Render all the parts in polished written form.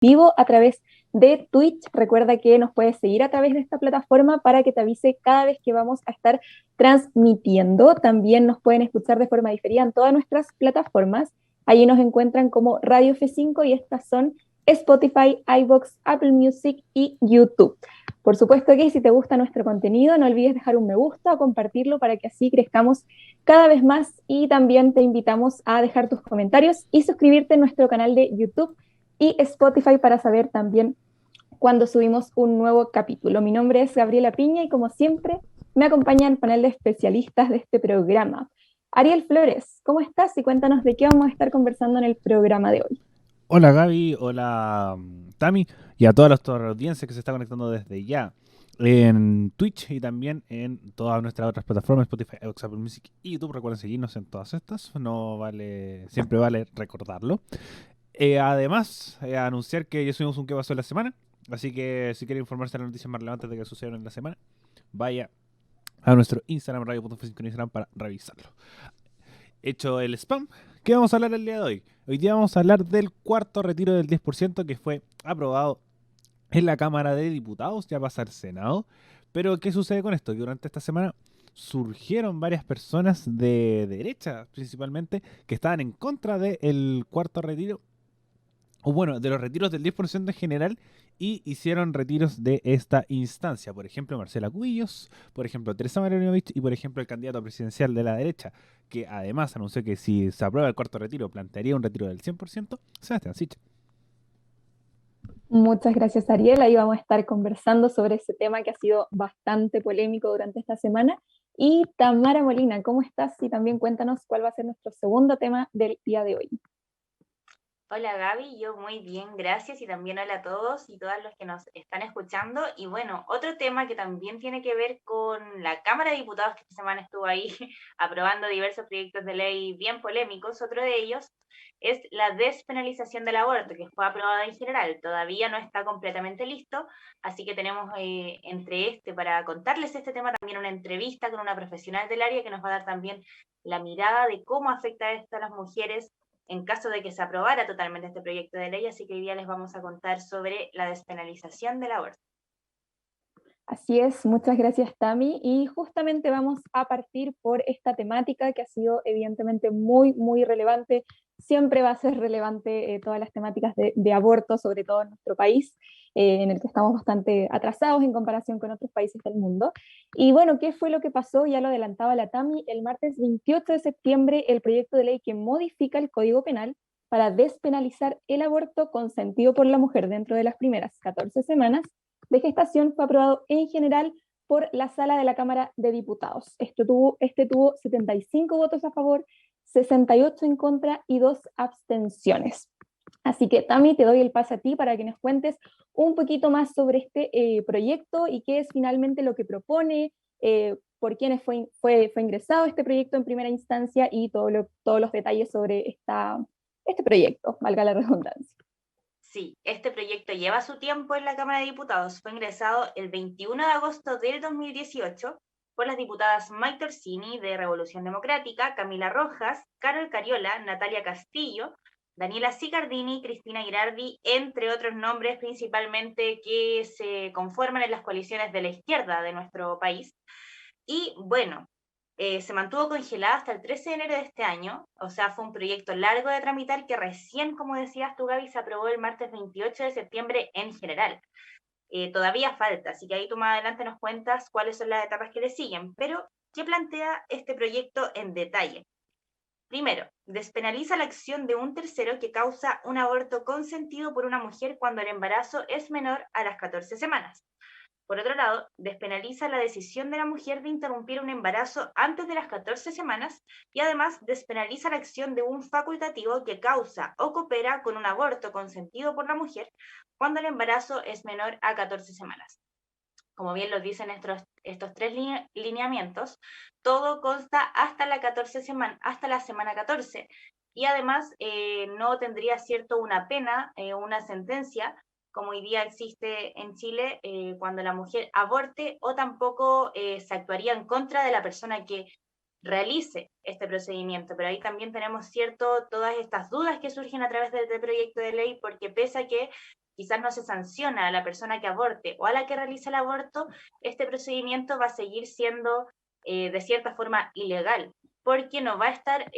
vivo a través de Twitch. Recuerda que nos puedes seguir a través de esta plataforma para que te avise cada vez que vamos a estar transmitiendo. También nos pueden escuchar de forma diferida en todas nuestras plataformas. Allí nos encuentran como Radio F5 y estas son Spotify, iVoox, Apple Music y YouTube. Por supuesto que si te gusta nuestro contenido, no olvides dejar un me gusta o compartirlo para que así crezcamos cada vez más, y también te invitamos a dejar tus comentarios y suscribirte en nuestro canal de YouTube y Spotify para saber también cuando subimos un nuevo capítulo. Mi nombre es Gabriela Piña y como siempre me acompaña el panel de especialistas de este programa. Ariel Flores, ¿cómo estás? Y cuéntanos de qué vamos a estar conversando en el programa de hoy. Hola Gaby, hola Tami y a toda la audiencia que se está conectando desde ya en Twitch y también en todas nuestras otras plataformas, Spotify, iVoox, Apple Music y YouTube. Recuerden seguirnos en todas estas, no vale, siempre vale recordarlo. Además, anunciar que ya subimos un qué pasó en la semana, así que si quiere informarse de las noticias más relevantes de que sucedieron en la semana, vaya a nuestro Instagram, radio.f5 en Instagram para revisarlo. Hecho el spam, ¿qué vamos a hablar el día de hoy? Hoy día vamos a hablar del cuarto retiro del 10% que fue aprobado en la Cámara de Diputados, ya pasa al Senado. Pero ¿qué sucede con esto? Que durante esta semana surgieron varias personas de derecha, principalmente, que estaban en contra del cuarto retiro, o bueno, de los retiros del 10% en general, y hicieron retiros de esta instancia. Por ejemplo, Marcela Cubillos, por ejemplo, Teresa Marinovich y por ejemplo el candidato presidencial de la derecha, que además anunció que si se aprueba el cuarto retiro, plantearía un retiro del 100%, Sebastián Sichel. Muchas gracias, Ariel. Ahí vamos a estar conversando sobre ese tema que ha sido bastante polémico durante esta semana. Y Tamara Molina, ¿cómo estás? Y también cuéntanos cuál va a ser nuestro segundo tema del día de hoy. Hola Gaby, yo muy bien, gracias, y también hola a todos y todas los que nos están escuchando. Y bueno, otro tema que también tiene que ver con la Cámara de Diputados, que esta semana estuvo ahí aprobando diversos proyectos de ley bien polémicos. Otro de ellos es la despenalización del aborto, que fue aprobada en general. Todavía no está completamente listo, así que tenemos para contarles este tema, también una entrevista con una profesional del área que nos va a dar también la mirada de cómo afecta esto a las mujeres en caso de que se aprobara totalmente este proyecto de ley. Así que hoy día les vamos a contar sobre la despenalización del aborto. Así es, muchas gracias, Tami. Y justamente vamos a partir por esta temática que ha sido evidentemente muy, muy relevante. Siempre va a ser relevante todas las temáticas de aborto, sobre todo en nuestro país, en el que estamos bastante atrasados en comparación con otros países del mundo. Y bueno, ¿qué fue lo que pasó? Ya lo adelantaba la Tami. El martes 28 de septiembre, el proyecto de ley que modifica el Código Penal para despenalizar el aborto consentido por la mujer dentro de las primeras 14 semanas de gestación fue aprobado en general por la sala de la Cámara de Diputados. Este tuvo 75 votos a favor, 68 en contra y 2 abstenciones. Así que, Tami, te doy el pase a ti para que nos cuentes un poquito más sobre este proyecto y qué es finalmente lo que propone, por quiénes fue ingresado este proyecto en primera instancia y todos los detalles sobre este proyecto, valga la redundancia. Sí, este proyecto lleva su tiempo en la Cámara de Diputados. Fue ingresado el 21 de agosto del 2018 por las diputadas Maite Orsini de Revolución Democrática, Camila Rojas, Carol Cariola, Natalia Castillo, Daniela Sicardini, Cristina Girardi, entre otros nombres principalmente que se conforman en las coaliciones de la izquierda de nuestro país. Y bueno, se mantuvo congelada hasta el 13 de enero de este año. O sea, fue un proyecto largo de tramitar que recién, como decías tú, Gaby, se aprobó el martes 28 de septiembre en general. Todavía falta, así que ahí tú más adelante nos cuentas cuáles son las etapas que le siguen. Pero, ¿qué plantea este proyecto en detalle? Primero, despenaliza la acción de un tercero que causa un aborto consentido por una mujer cuando el embarazo es menor a las 14 semanas. Por otro lado, despenaliza la decisión de la mujer de interrumpir un embarazo antes de las 14 semanas y además despenaliza la acción de un facultativo que causa o coopera con un aborto consentido por la mujer cuando el embarazo es menor a 14 semanas. Como bien lo dicen estos tres lineamientos, todo consta hasta la semana 14, y además no tendría cierto una pena, una sentencia, como hoy día existe en Chile cuando la mujer aborte, o tampoco se actuaría en contra de la persona que realice este procedimiento. Pero ahí también tenemos todas estas dudas que surgen a través de este proyecto de ley, porque pese a que quizás no se sanciona a la persona que aborte o a la que realiza el aborto, este procedimiento va a seguir siendo de cierta forma ilegal, porque no va a estar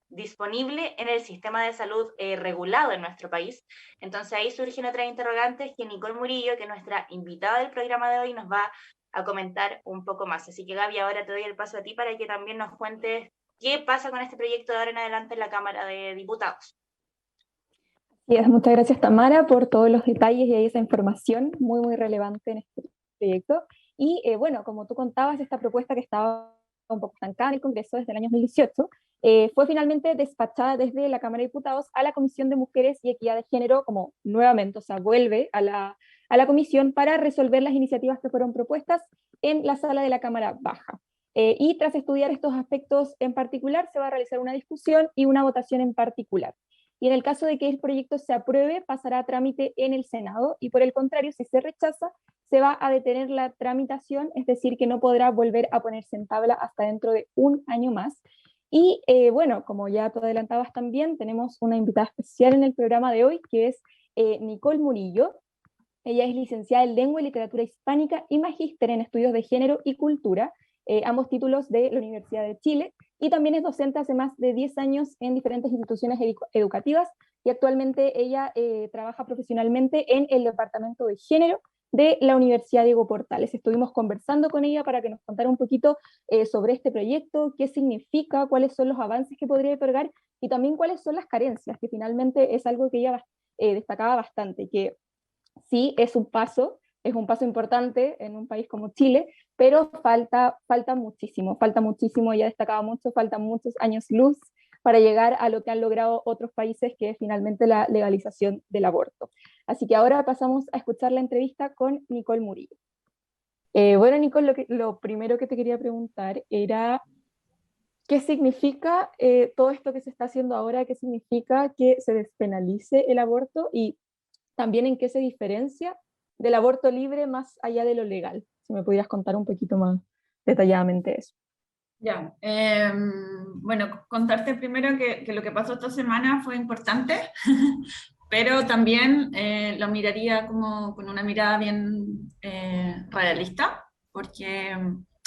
disponible en el sistema de salud regulado en nuestro país. Entonces ahí surgen otras interrogantes que Nicole Murillo, que es nuestra invitada del programa de hoy, nos va a comentar un poco más. Así que Gaby, ahora te doy el paso a ti para que también nos cuentes qué pasa con este proyecto de ahora en adelante en la Cámara de Diputados. Muchas gracias Tamara por todos los detalles y esa información muy relevante en este proyecto. Y bueno, como tú contabas, esta propuesta que estaba un poco estancada en el Congreso desde el año 2018, fue finalmente despachada desde la Cámara de Diputados a la Comisión de Mujeres y Equidad de Género, como nuevamente, o sea, vuelve a la comisión para resolver las iniciativas que fueron propuestas en la sala de la Cámara Baja. Y tras estudiar estos aspectos en particular, se va a realizar una discusión y una votación en particular. Y en el caso de que el proyecto se apruebe, pasará a trámite en el Senado, y por el contrario, si se rechaza, se va a detener la tramitación, es decir, que no podrá volver a ponerse en tabla hasta dentro de un año más. Y bueno, como ya tú adelantabas también, tenemos una invitada especial en el programa de hoy, que es Nicole Murillo. Ella es licenciada en Lengua y Literatura Hispánica y magíster en Estudios de Género y Cultura, ambos títulos de la Universidad de Chile, y también es docente hace más de 10 años en diferentes instituciones educativas, y actualmente ella trabaja profesionalmente en el Departamento de Género de la Universidad Diego Portales. Estuvimos conversando con ella para que nos contara un poquito sobre este proyecto, qué significa, cuáles son los avances que podría otorgar y también cuáles son las carencias, que finalmente es algo que ella destacaba bastante, que sí es un paso importante en un país como Chile, pero falta muchísimo, ella destacaba mucho, faltan muchos años luz para llegar a lo que han logrado otros países, que es finalmente la legalización del aborto. Así que ahora pasamos a escuchar la entrevista con Nicole Murillo. Bueno, Nicole, lo primero que te quería preguntar era, ¿qué significa todo esto que se está haciendo ahora? ¿Qué significa que se despenalice el aborto? Y también en qué se diferencia del aborto libre más allá de lo legal. Si me pudieras contar un poquito más detalladamente eso. Ya, bueno, contarte primero que lo que pasó esta semana fue importante, pero también lo miraría como con una mirada bien realista, porque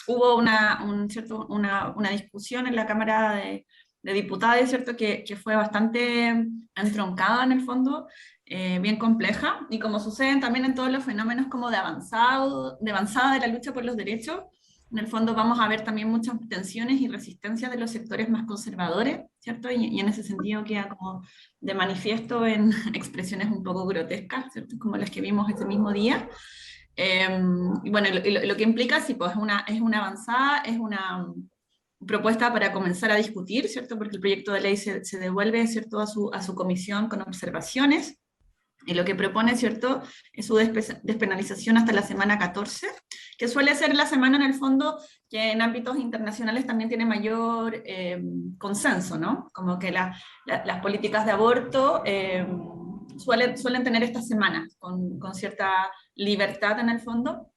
hubo una discusión en la Cámara de Diputados, ¿cierto? Que fue bastante entroncada en el fondo, bien compleja, y como suceden también en todos los fenómenos como de avanzada de la lucha por los derechos, en el fondo vamos a ver también muchas tensiones y resistencias de los sectores más conservadores, ¿cierto? Y en ese sentido queda como de manifiesto en expresiones un poco grotescas, ¿cierto? Como las que vimos ese mismo día. Y bueno, lo que implica, sí, pues es una avanzada, es una propuesta para comenzar a discutir, ¿cierto? Porque el proyecto de ley se devuelve, ¿cierto? A su comisión con observaciones. Y lo que propone, ¿cierto?, es su despenalización hasta la semana 14, que suele ser la semana en el fondo que en ámbitos internacionales también tiene mayor consenso, ¿no? Como que las políticas de aborto suelen tener estas semanas con cierta libertad en el fondo.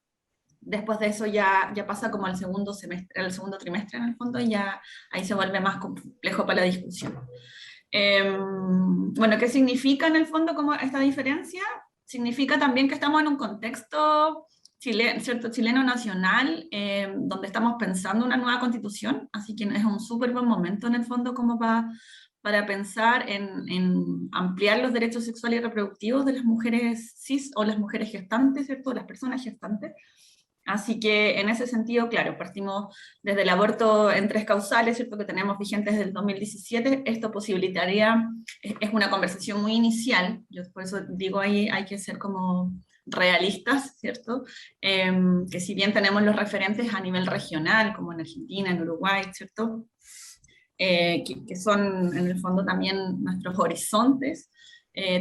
Después de eso ya pasa como al segundo trimestre en el fondo, y ya ahí se vuelve más complejo para la discusión. Bueno, ¿qué significa en el fondo como esta diferencia? Significa también que estamos en un contexto chileno nacional, donde estamos pensando una nueva constitución, así que es un súper buen momento en el fondo como para pensar en ampliar los derechos sexuales y reproductivos de las mujeres cis o las mujeres gestantes, ¿cierto? Las personas gestantes. Así que en ese sentido, claro, partimos desde el aborto en 3 causales, ¿cierto?, que tenemos vigentes desde el 2017, esto posibilitaría, es una conversación muy inicial, yo por eso digo ahí hay que ser como realistas, ¿cierto?, que si bien tenemos los referentes a nivel regional, como en Argentina, en Uruguay, ¿cierto?, que son en el fondo también nuestros horizontes,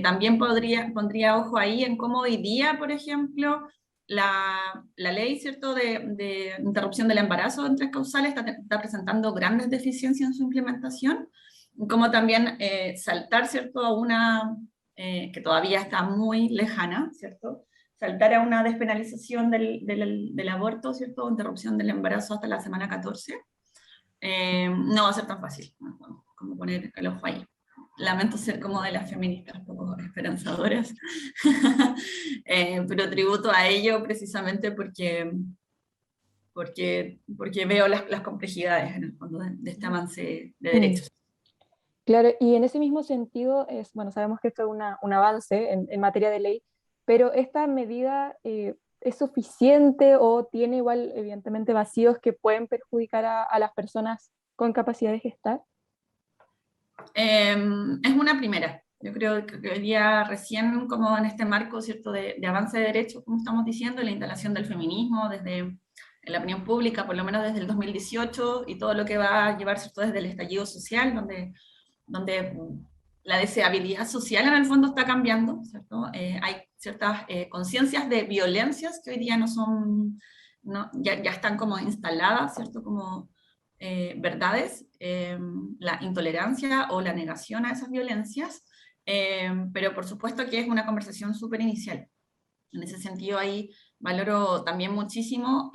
también pondría ojo ahí en cómo hoy día, por ejemplo, la ley, ¿cierto?, de interrupción del embarazo en 3 causales está presentando grandes deficiencias en su implementación, como también saltar, ¿cierto?, a una que todavía está muy lejana, ¿cierto?, saltar a una despenalización del aborto, ¿cierto?, interrupción del embarazo hasta la semana 14, no va a ser tan fácil, ¿no?, como poner el ojo ahí. lamento ser como de las feministas poco esperanzadoras, pero tributo a ello precisamente porque veo las complejidades en el fondo de este avance de derechos. Claro, y en ese mismo sentido, bueno, sabemos que esto es un avance en materia de ley, pero ¿esta medida es suficiente o tiene igual, evidentemente, vacíos que pueden perjudicar a las personas con capacidad de gestar? Es una primera. Yo creo que hoy día recién, como en este marco, ¿cierto?, de avance de derechos, como estamos diciendo, la instalación del feminismo desde en la opinión pública, por lo menos desde el 2018, y todo lo que va a llevar, ¿cierto?, desde el estallido social, donde la deseabilidad social en el fondo está cambiando, ¿cierto? Hay ciertas conciencias de violencias que hoy día no son, ya están como instaladas, ¿cierto? Como verdades, la intolerancia o la negación a esas violencias, pero por supuesto que es una conversación súper inicial. En ese sentido ahí valoro también muchísimo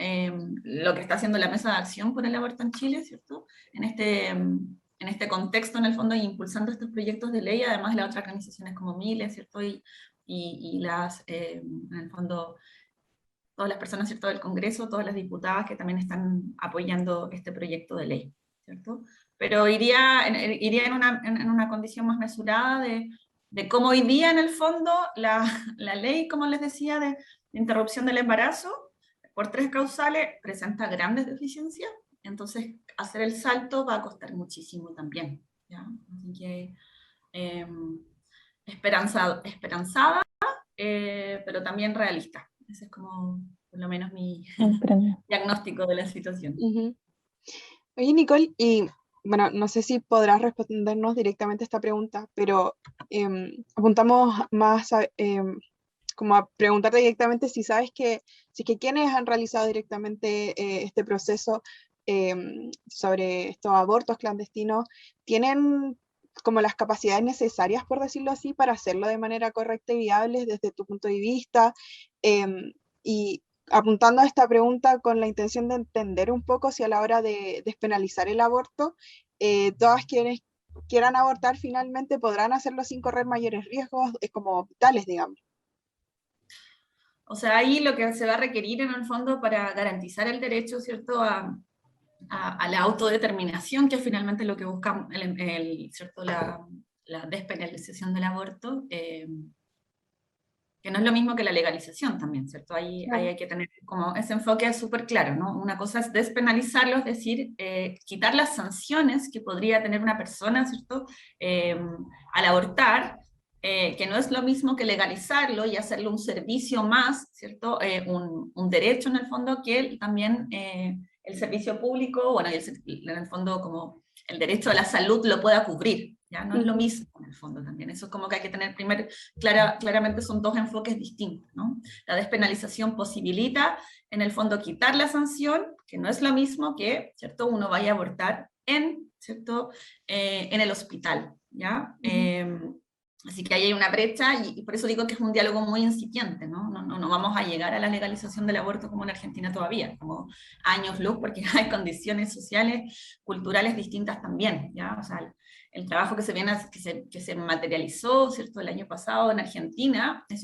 lo que está haciendo la Mesa de Acción por el Aborto en Chile, ¿cierto? En este contexto, en el fondo, impulsando estos proyectos de ley, además de las otras organizaciones como Miles, ¿cierto? Y las, en el fondo, todas las personas, ¿cierto?, del Congreso, todas las diputadas que también están apoyando este proyecto de ley, ¿cierto? Pero iría en una condición más mesurada de cómo hoy día, en el fondo, la ley, como les decía, de interrupción del embarazo, por 3 causales, presenta grandes deficiencias. Entonces, hacer el salto va a costar muchísimo también, ¿ya? Así que esperanzada, pero también realista. Ese es como, por lo menos, mi diagnóstico de la situación. Oye, Nicole, y bueno, no sé si podrás respondernos directamente a esta pregunta, pero apuntamos más a, como a preguntarte directamente si sabes que quienes han realizado directamente este proceso sobre estos abortos clandestinos tienen como las capacidades necesarias, por decirlo así, para hacerlo de manera correcta y viable desde tu punto de vista, y apuntando a esta pregunta con la intención de entender un poco si a la hora de despenalizar el aborto, todas quienes quieran abortar finalmente podrán hacerlo sin correr mayores riesgos como vitales, digamos. O sea, ahí lo que se va a requerir en el fondo para garantizar el derecho, ¿cierto?, a la autodeterminación, que es finalmente lo que busca ¿cierto?, la despenalización del aborto, que no es lo mismo que la legalización también, ¿cierto? Ahí hay que tener como ese enfoque súper claro, ¿no? Una cosa es despenalizarlo, es decir, quitar las sanciones que podría tener una persona, ¿cierto?, al abortar, que no es lo mismo que legalizarlo y hacerlo un servicio más, ¿cierto?, un derecho en el fondo, que también el servicio público, bueno, en el fondo como el derecho a la salud lo pueda cubrir, ¿ya? No es lo mismo en el fondo también, eso es como que hay que tener claramente son 2 enfoques distintos, ¿no? La despenalización posibilita, en el fondo, quitar la sanción, que no es lo mismo que, ¿cierto?, uno vaya a abortar ¿cierto?, en el hospital, ¿ya? Así que ahí hay una brecha, y por eso digo que es un diálogo muy incipiente, ¿no? No vamos a llegar a la legalización del aborto como en Argentina todavía, como años luz, porque hay condiciones sociales, culturales distintas también, ¿ya? O sea, el trabajo que se materializó, ¿cierto?, el año pasado en Argentina, es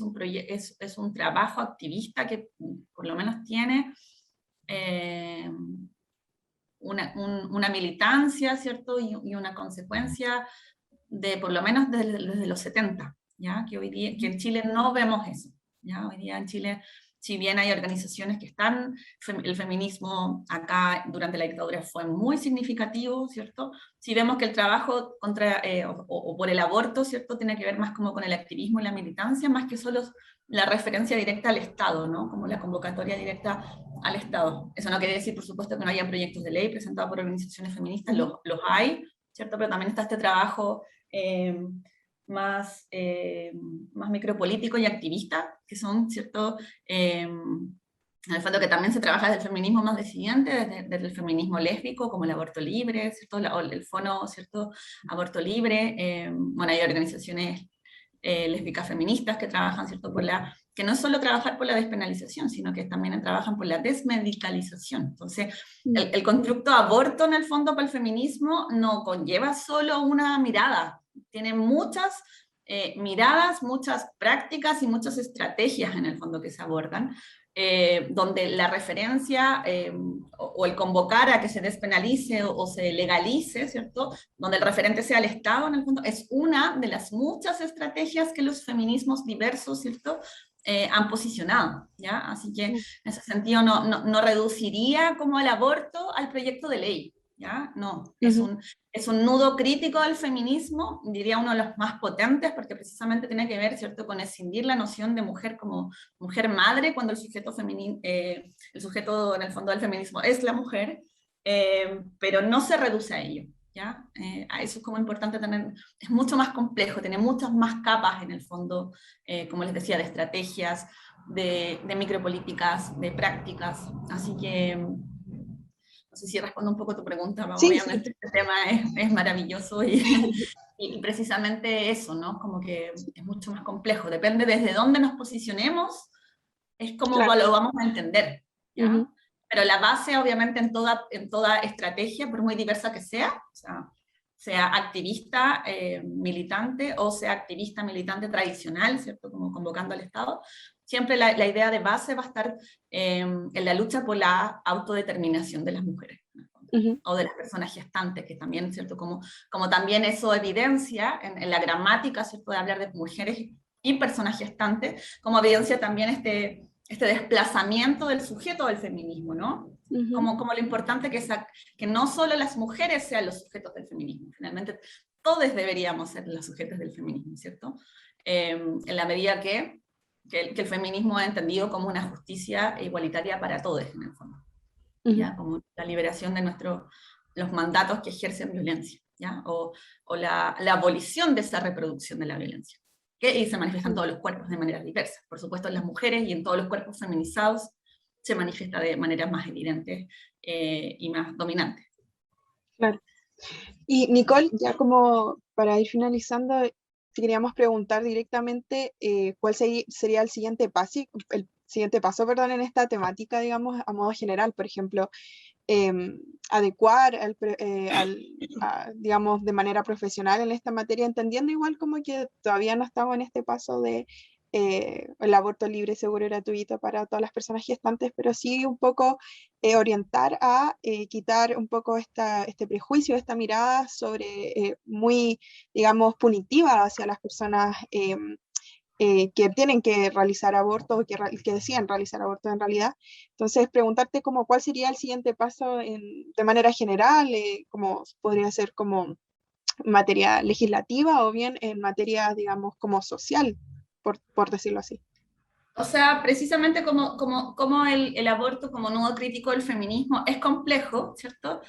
un trabajo activista que por lo menos tiene una militancia, ¿cierto?, y una consecuencia de por lo menos desde los 70, ¿ya? Que hoy día, que en Chile no vemos eso, ¿ya? Hoy día en Chile, si bien hay organizaciones que están, el feminismo acá durante la dictadura fue muy significativo, ¿cierto? Si vemos que el trabajo contra, o por el aborto, ¿cierto?, tiene que ver más como con el activismo y la militancia, más que solo la referencia directa al Estado, ¿no? Como la convocatoria directa al Estado. Eso no quiere decir, por supuesto, que no haya proyectos de ley presentados por organizaciones feministas, los hay, ¿cierto? Pero también está este trabajo más micropolítico y activista, que son, ¿cierto?, en el fondo que también se trabaja desde el feminismo más disidente, desde el feminismo lésbico, como el aborto libre, ¿cierto?, o el fono, ¿cierto?, aborto libre. Bueno, hay organizaciones lésbicas feministas que trabajan, ¿cierto?, que no es solo trabajar por la despenalización, sino que también trabajan por la desmedicalización. Entonces, el constructo aborto, en el fondo, para el feminismo, no conlleva solo una mirada, tiene muchas miradas, muchas prácticas y muchas estrategias en el fondo que se abordan, donde la referencia o el convocar a que se despenalice o se legalice, ¿cierto? Donde el referente sea el Estado, en el fondo, es una de las muchas estrategias que los feminismos diversos, ¿cierto?, han posicionado, ¿ya? Así que en ese sentido no reduciría como el aborto al proyecto de ley, ¿ya? No, es un nudo crítico del feminismo, diría uno de los más potentes, porque precisamente tiene que ver, ¿cierto?, con escindir la noción de mujer como mujer madre, cuando el sujeto en el fondo del feminismo es la mujer, pero no se reduce a ello, ¿ya? A eso es como importante tener, es mucho más complejo, tiene muchas más capas en el fondo, como les decía, de estrategias, de micropolíticas, de prácticas, así que no sé si respondo un poco a tu pregunta, Sí, obviamente este tema es maravilloso y precisamente eso, ¿no? Como que es mucho más complejo, depende desde dónde nos posicionemos, es como claro. lo vamos a entender, ¿ya? Ujú. Pero la base, obviamente, en toda estrategia, por muy diversa que sea, o sea activista militante o sea activista militante tradicional, ¿cierto? Como convocando al Estado, siempre la idea de base va a estar en la lucha por la autodeterminación de las mujeres, Ujú. o de las personas gestantes, que también, ¿cierto? Como también eso evidencia en la gramática, ¿cierto?, de hablar de mujeres y personas gestantes, como evidencia también este desplazamiento del sujeto del feminismo, ¿no? Ujú. Como lo importante que no solo las mujeres sean los sujetos del feminismo, finalmente todos deberíamos ser los sujetos del feminismo, ¿cierto? En la medida que el feminismo es entendido como una justicia igualitaria para todos, en el fondo. Ujú. ¿Ya? Como la liberación de los mandatos que ejercen violencia, ¿ya? O la abolición de esa reproducción de la violencia, que se manifiesta en todos los cuerpos de maneras diversas, por supuesto en las mujeres y en todos los cuerpos feminizados se manifiesta de maneras más evidentes y más dominantes. Claro. Y Nicole, ya como para ir finalizando, te queríamos preguntar directamente cuál sería el siguiente paso, perdón, en esta temática, digamos, a modo general. Por ejemplo, adecuar digamos, de manera profesional en esta materia, entendiendo igual como que todavía no estamos en este paso de el aborto libre, seguro y gratuito para todas las personas gestantes, pero sí un poco orientar a quitar un poco este prejuicio, esta mirada muy, digamos, punitiva hacia las personas que tienen que realizar aborto, que decían realizar aborto en realidad. Entonces, preguntarte como cuál sería el siguiente paso de manera general, como podría ser como materia legislativa o bien en materia, digamos, como social, por decirlo así. O sea, precisamente como el aborto como nudo crítico del feminismo es complejo, ¿cierto?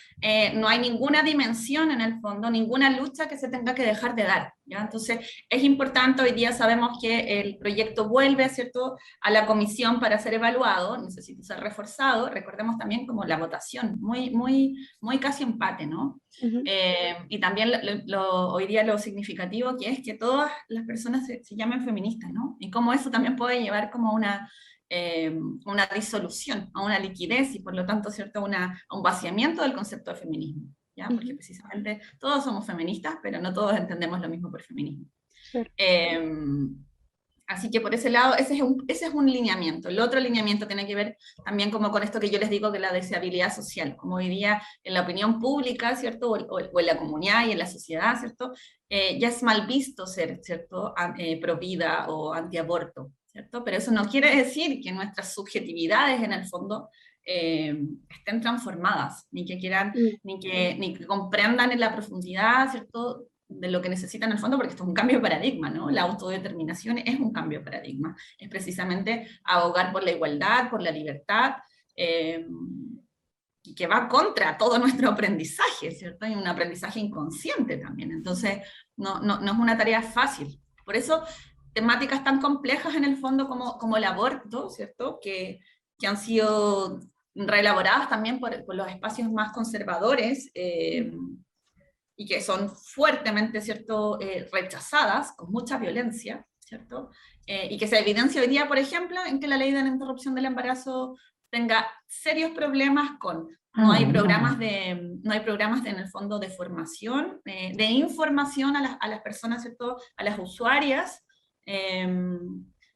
No hay ninguna dimensión en el fondo, ninguna lucha que se tenga que dejar de dar, ¿ya? Entonces, es importante, hoy día sabemos que el proyecto vuelve, ¿cierto?, a la comisión para ser evaluado, necesita ser reforzado, recordemos también como la votación, muy casi empate, ¿no? Uh-huh. Y también hoy día lo significativo que es que todas las personas se llamen feministas, ¿no? Y cómo eso también puede llevar como una disolución, a una liquidez y por lo tanto, ¿cierto?, a un vaciamiento del concepto de feminismo, ¿ya? Porque precisamente todos somos feministas, pero no todos entendemos lo mismo por feminismo. Sure. Así que por ese lado, ese es un lineamiento. El otro lineamiento tiene que ver también como con esto que yo les digo, que la deseabilidad social, como hoy día en la opinión pública, ¿cierto? O en la comunidad y en la sociedad, ¿cierto? Ya es mal visto ser, ¿cierto?, pro vida o antiaborto, ¿cierto? Pero eso no quiere decir que nuestras subjetividades en el fondo estén transformadas, ni que quieran, ni que comprendan en la profundidad, ¿cierto?, de lo que necesitan en el fondo, porque esto es un cambio de paradigma, ¿no? La autodeterminación es un cambio de paradigma, es precisamente abogar por la igualdad, por la libertad, y que va contra todo nuestro aprendizaje, ¿cierto? Y un aprendizaje inconsciente también, entonces no es una tarea fácil. Por eso, temáticas tan complejas en el fondo como el aborto, ¿cierto?, que han sido reelaboradas también por los espacios más conservadores, y que son fuertemente, ¿cierto?, rechazadas, con mucha violencia, ¿cierto? Y que se evidencia hoy día, por ejemplo, en que la ley de la interrupción del embarazo tenga serios problemas con no hay programas en el fondo de formación, de información a las personas, ¿cierto? A las usuarias.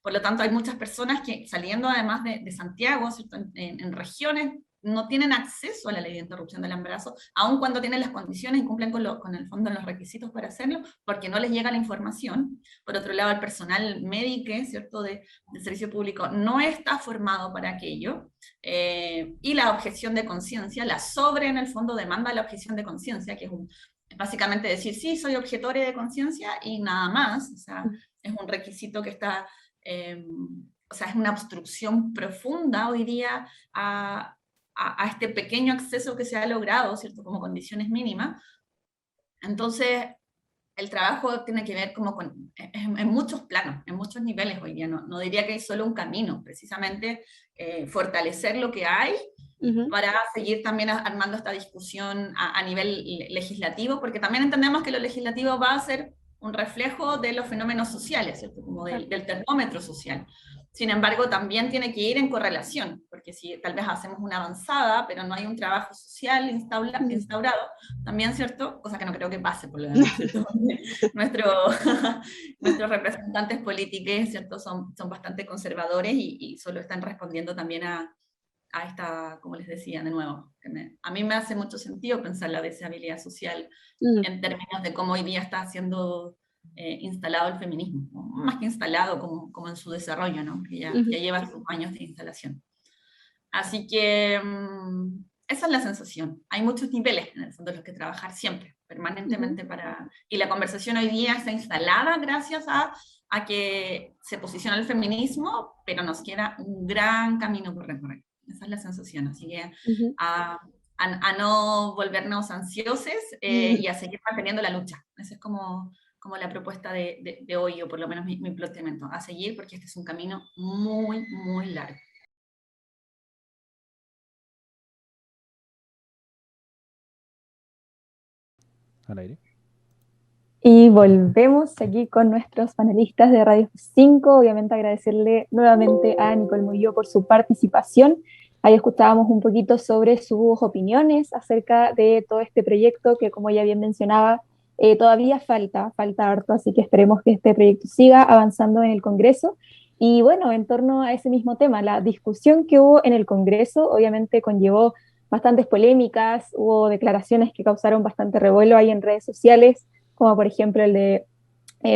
Por lo tanto, hay muchas personas que saliendo además de Santiago, ¿cierto? En regiones, no tienen acceso a la ley de interrupción del embarazo, aun cuando tienen las condiciones y cumplen con el fondo los requisitos para hacerlo, porque no les llega la información. Por otro lado, el personal médico, ¿cierto? del servicio público no está formado para aquello. Y la objeción de conciencia, en el fondo demanda la objeción de conciencia, que es básicamente decir, sí, soy objetor de conciencia y nada más. O sea, es un requisito que está, o sea, es una obstrucción profunda hoy día a este pequeño acceso que se ha logrado, ¿cierto? Como condiciones mínimas. Entonces, el trabajo tiene que ver como en muchos planos, en muchos niveles hoy día. No diría que hay solo un camino, precisamente fortalecer lo que hay para seguir también armando esta discusión a nivel legislativo, porque también entendemos que lo legislativo va a ser un reflejo de los fenómenos sociales, ¿cierto? Como del termómetro social. Sin embargo, también tiene que ir en correlación, porque si tal vez hacemos una avanzada, pero no hay un trabajo social instaurado, también, ¿cierto? Cosa que no creo que pase, por lo menos, ¿cierto? Nuestros representantes políticos, ¿cierto? Son bastante conservadores y solo están respondiendo también a esta, como les decía, de nuevo, a mí me hace mucho sentido pensar la deseabilidad social en términos de cómo hoy día está siendo instalado el feminismo, ¿no? Más que instalado, como en su desarrollo, ¿no? Que ya lleva sus años de instalación. Así que esa es la sensación. Hay muchos niveles en el fondo en los que trabajar siempre, permanentemente y la conversación hoy día está instalada gracias a que se posiciona el feminismo, pero nos queda un gran camino por recorrer. Esa es la sensación, así que a no volvernos ansiosos y a seguir manteniendo la lucha. Esa es como la propuesta de hoy, o por lo menos mi planteamiento, a seguir, porque este es un camino muy, muy largo. Al aire. Y volvemos aquí con nuestros panelistas de Radio 5. Obviamente agradecerle nuevamente a Nicole Murillo por su participación. Ahí escuchábamos un poquito sobre sus opiniones acerca de todo este proyecto que, como ya bien mencionaba, todavía falta harto, así que esperemos que este proyecto siga avanzando en el Congreso. Y bueno, en torno a ese mismo tema, la discusión que hubo en el Congreso obviamente conllevó bastantes polémicas, hubo declaraciones que causaron bastante revuelo ahí en redes sociales, como por ejemplo el de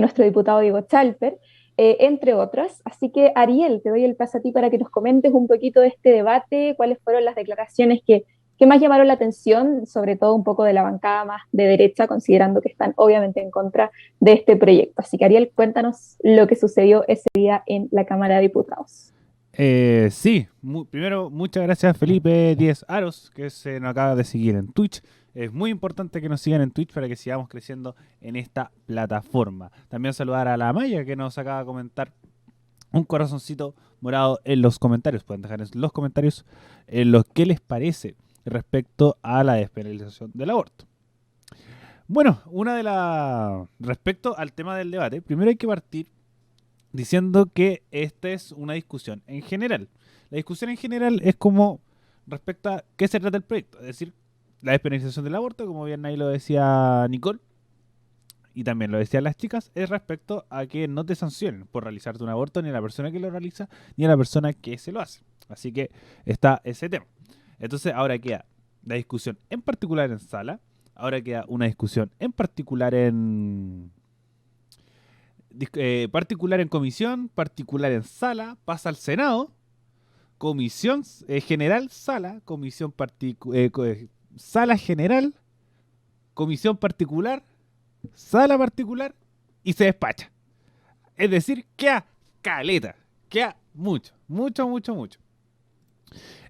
nuestro diputado Diego Chalper, entre otras. Así que, Ariel, te doy el paso a ti para que nos comentes un poquito de este debate, cuáles fueron las declaraciones que más llamaron la atención, sobre todo un poco de la bancada más de derecha, considerando que están obviamente en contra de este proyecto. Así que, Ariel, cuéntanos lo que sucedió ese día en la Cámara de Diputados. Sí, primero, muchas gracias Felipe 10 Aros, que se nos acaba de seguir en Twitch. Es muy importante que nos sigan en Twitch para que sigamos creciendo en esta plataforma. También saludar a la Maya, que nos acaba de comentar un corazoncito morado en los comentarios. Pueden dejar en los comentarios lo que les parece respecto a la despenalización del aborto. Bueno, respecto al tema del debate, primero hay que partir diciendo que esta es una discusión en general. La discusión en general es como respecto a qué se trata el proyecto, es decir, la despenalización del aborto, como bien ahí lo decía Nicole, y también lo decían las chicas, es respecto a que no te sancionen por realizarte un aborto ni a la persona que lo realiza, ni a la persona que se lo hace. Así que está ese tema. Entonces ahora queda la discusión en particular en sala, ahora queda una discusión en particular en comisión, particular en sala, pasa al Senado, comisión general, sala, comisión sala general, comisión particular, sala particular y se despacha. Es decir, queda caleta, queda mucho.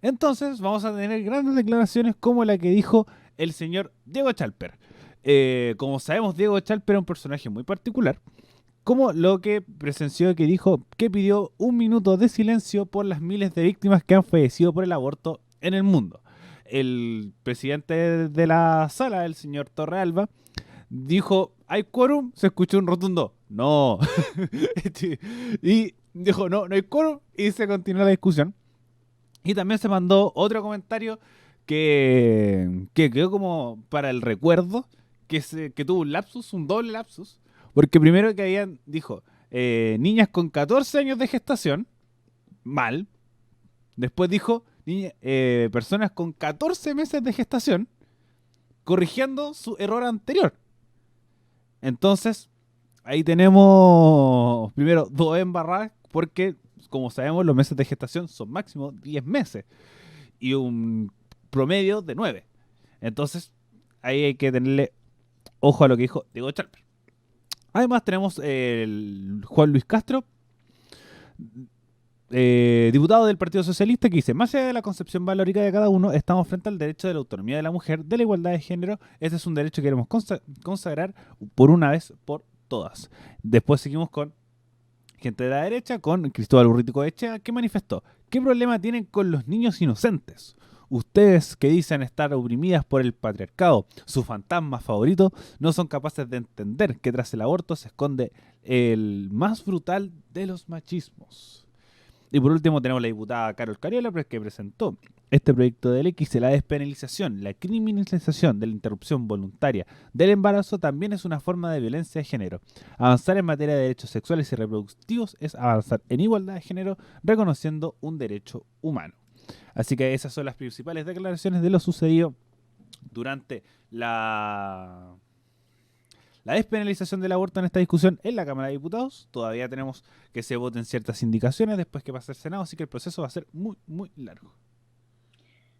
Entonces vamos a tener grandes declaraciones como la que dijo el señor Diego Chalper. Como sabemos, Diego Chalper es un personaje muy particular, como lo que presenció, que dijo que pidió 1 minuto de silencio por las miles de víctimas que han fallecido por el aborto en el mundo. El presidente de la sala, el señor Torrealba, dijo, ¿hay quórum? Se escuchó un rotundo no. Y dijo, no hay quórum, y se continuó la discusión. Y también se mandó otro comentario que quedó como para el recuerdo, que tuvo un lapsus, un doble lapsus, porque primero que dijo, niñas con 14 años de gestación, mal. Después dijo, personas con 14 meses de gestación, corrigiendo su error anterior. Entonces, ahí tenemos primero dos embarradas, porque como sabemos los meses de gestación son máximo 10 meses y un promedio de 9. Entonces, ahí hay que tenerle ojo a lo que dijo Diego Chalper. Además tenemos el Juan Luis Castro, diputado del Partido Socialista, que dice: más allá de la concepción valórica de cada uno, estamos frente al derecho de la autonomía de la mujer, de la igualdad de género. Este es un derecho que queremos consagrar por una vez por todas. Después seguimos con gente de la derecha, con Cristóbal Urrutico Echea, que manifestó: ¿qué problema tienen con los niños inocentes? Ustedes que dicen estar oprimidas por el patriarcado, su fantasma favorito, no son capaces de entender que tras el aborto se esconde el más brutal de los machismos. Y por último tenemos la diputada Carol Cariola, que presentó este proyecto de ley que dice: la despenalización, la criminalización de la interrupción voluntaria del embarazo también es una forma de violencia de género. Avanzar en materia de derechos sexuales y reproductivos es avanzar en igualdad de género, reconociendo un derecho humano. Así que esas son las principales declaraciones de lo sucedido durante la despenalización del aborto en esta discusión en la Cámara de Diputados. Todavía tenemos que se voten ciertas indicaciones después que pase el Senado, así que el proceso va a ser muy, muy largo.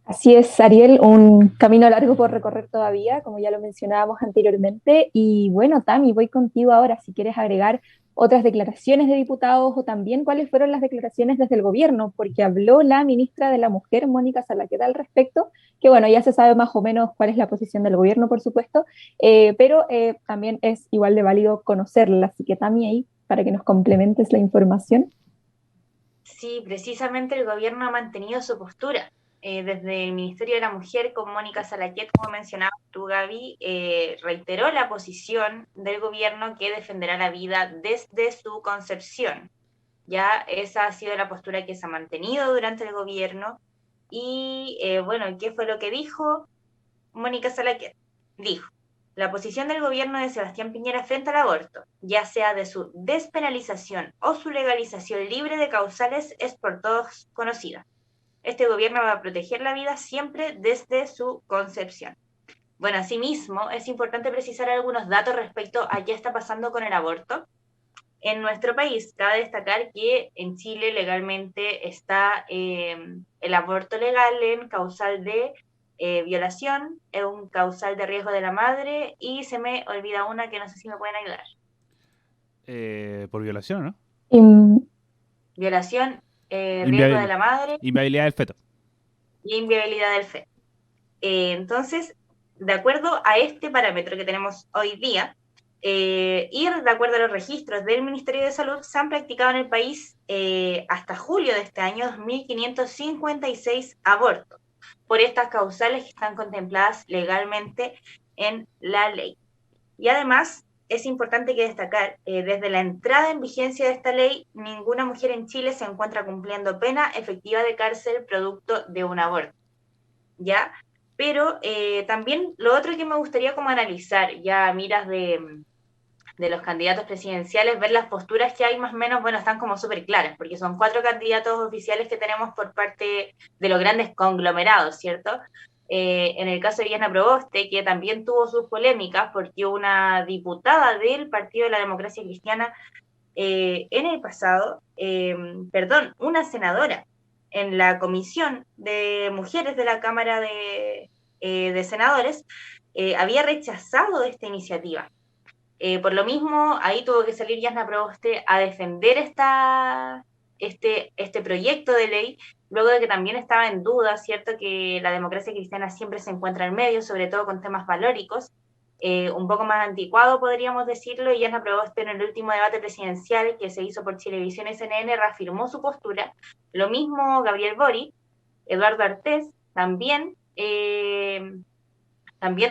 Así es, Ariel, un camino largo por recorrer todavía, como ya lo mencionábamos anteriormente. Y bueno, Tami, voy contigo ahora, si quieres agregar otras declaraciones de diputados o también cuáles fueron las declaraciones desde el gobierno, porque habló la ministra de la Mujer, Mónica Salaquet, al respecto, que bueno, ya se sabe más o menos cuál es la posición del gobierno, por supuesto, pero también es igual de válido conocerla, así que Tami, ahí, para que nos complementes la información. Sí, precisamente el gobierno ha mantenido su postura. Desde el Ministerio de la Mujer, con Mónica Salaquet, como mencionabas tú, Gaby, reiteró la posición del gobierno que defenderá la vida desde su concepción. Ya esa ha sido la postura que se ha mantenido durante el gobierno. Y bueno, ¿qué fue lo que dijo Mónica Salaquet? Dijo: la posición del gobierno de Sebastián Piñera frente al aborto, ya sea de su despenalización o su legalización libre de causales, es por todos conocida. Este gobierno va a proteger la vida siempre desde su concepción. Bueno, asimismo, es importante precisar algunos datos respecto a qué está pasando con el aborto. En nuestro país, cabe destacar que en Chile legalmente está el aborto legal en causal de violación, es un causal de riesgo de la madre, y se me olvida una que no sé si me pueden ayudar. Por violación, ¿no? Violación, riesgo de la madre. Inviabilidad del feto. Y inviabilidad del feto. Entonces, de acuerdo a este parámetro que tenemos hoy día, y de acuerdo a los registros del Ministerio de Salud, se han practicado en el país hasta julio de este año 2.556 abortos por estas causales que están contempladas legalmente en la ley. Y además, es importante que destacar, desde la entrada en vigencia de esta ley, ninguna mujer en Chile se encuentra cumpliendo pena efectiva de cárcel producto de un aborto, ¿ya? Pero también lo otro que me gustaría como analizar, ya a miras de los candidatos presidenciales, ver las posturas que hay más o menos, bueno, están como súper claras, porque son 4 candidatos oficiales que tenemos por parte de los grandes conglomerados, ¿cierto? En el caso de Diana Proboste, que también tuvo sus polémicas, porque una diputada del Partido de la Democracia Cristiana en el pasado, una senadora en la Comisión de Mujeres de la Cámara de Senadores, había rechazado esta iniciativa. Por lo mismo, ahí tuvo que salir Diana Proboste a defender este proyecto de ley, luego de que también estaba en duda, ¿cierto?, que la democracia cristiana siempre se encuentra en medio, sobre todo con temas valóricos, un poco más anticuado, podríamos decirlo, y Diana Proboste en el último debate presidencial que se hizo por Chilevisión y CNN reafirmó su postura. Lo mismo Gabriel Boric, Eduardo Artés, también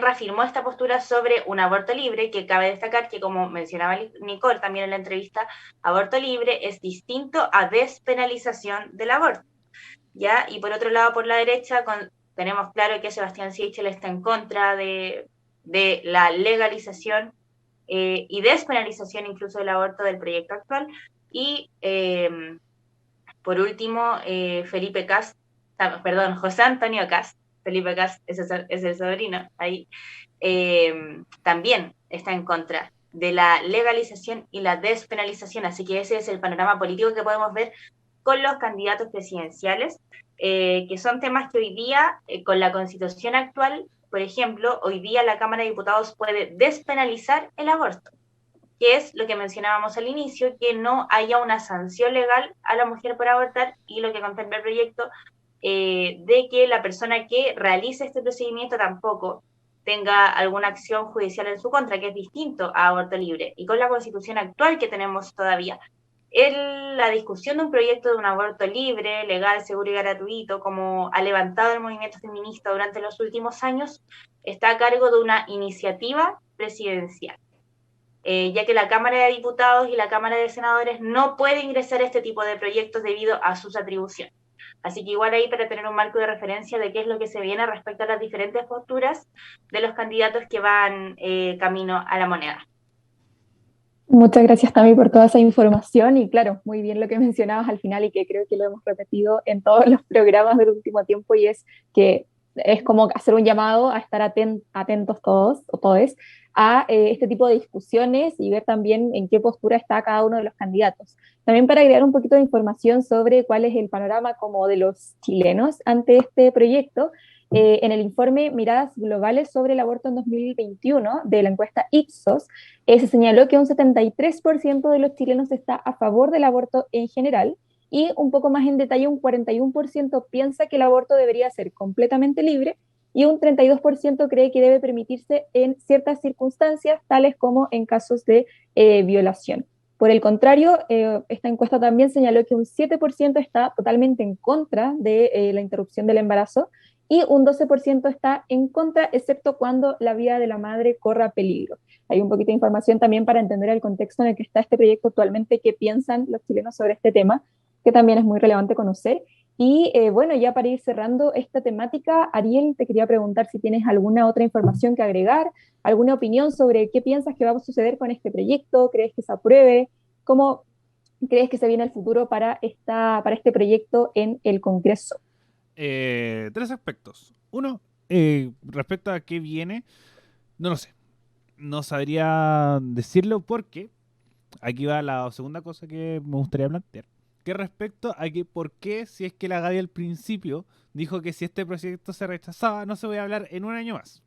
reafirmó esta postura sobre un aborto libre, que cabe destacar que, como mencionaba Nicole también en la entrevista, aborto libre es distinto a despenalización del aborto, ¿ya? Y por otro lado, por la derecha, con tenemos claro que Sebastián Sichel está en contra de la legalización y despenalización incluso del aborto del proyecto actual. Y por último, José Antonio Cast, Felipe Cast es el sobrino, ahí también está en contra de la legalización y la despenalización, así que ese es el panorama político que podemos ver con los candidatos presidenciales, que son temas que hoy día, con la constitución actual, por ejemplo, hoy día la Cámara de Diputados puede despenalizar el aborto, que es lo que mencionábamos al inicio, que no haya una sanción legal a la mujer por abortar, y lo que contempla el proyecto, de que la persona que realice este procedimiento tampoco tenga alguna acción judicial en su contra, que es distinto a aborto libre. Y con la constitución actual que tenemos todavía, la discusión de un proyecto de un aborto libre, legal, seguro y gratuito, como ha levantado el movimiento feminista durante los últimos años, está a cargo de una iniciativa presidencial, ya que la Cámara de Diputados y la Cámara de Senadores no pueden ingresar este tipo de proyectos debido a sus atribuciones. Así que igual ahí, para tener un marco de referencia de qué es lo que se viene respecto a las diferentes posturas de los candidatos que van camino a la moneda. Muchas gracias, Tami, por toda esa información y claro, muy bien lo que mencionabas al final y que creo que lo hemos repetido en todos los programas del último tiempo, y es que es como hacer un llamado a estar atentos todos o todes a este tipo de discusiones y ver también en qué postura está cada uno de los candidatos. También para agregar un poquito de información sobre cuál es el panorama como de los chilenos ante este proyecto, en el informe Miradas Globales sobre el aborto en 2021 de la encuesta Ipsos, se señaló que un 73% de los chilenos está a favor del aborto en general, y un poco más en detalle, un 41% piensa que el aborto debería ser completamente libre, y un 32% cree que debe permitirse en ciertas circunstancias, tales como en casos de violación. Por el contrario, esta encuesta también señaló que un 7% está totalmente en contra de la interrupción del embarazo, y un 12% está en contra, excepto cuando la vida de la madre corra peligro. Hay un poquito de información también para entender el contexto en el que está este proyecto actualmente, qué piensan los chilenos sobre este tema, que también es muy relevante conocer. Y bueno, ya para ir cerrando esta temática, Ariel, te quería preguntar si tienes alguna otra información que agregar, alguna opinión sobre qué piensas que va a suceder con este proyecto, ¿crees que se apruebe? ¿Cómo crees que se viene el futuro para este proyecto en el Congreso? Tres aspectos. Uno, respecto a qué viene, no lo sé. No sabría decirlo porque aquí va la segunda cosa que me gustaría plantear. Que respecto a que por qué, si es que la Gaby al principio dijo que si este proyecto se rechazaba, no se voy a hablar en un año más.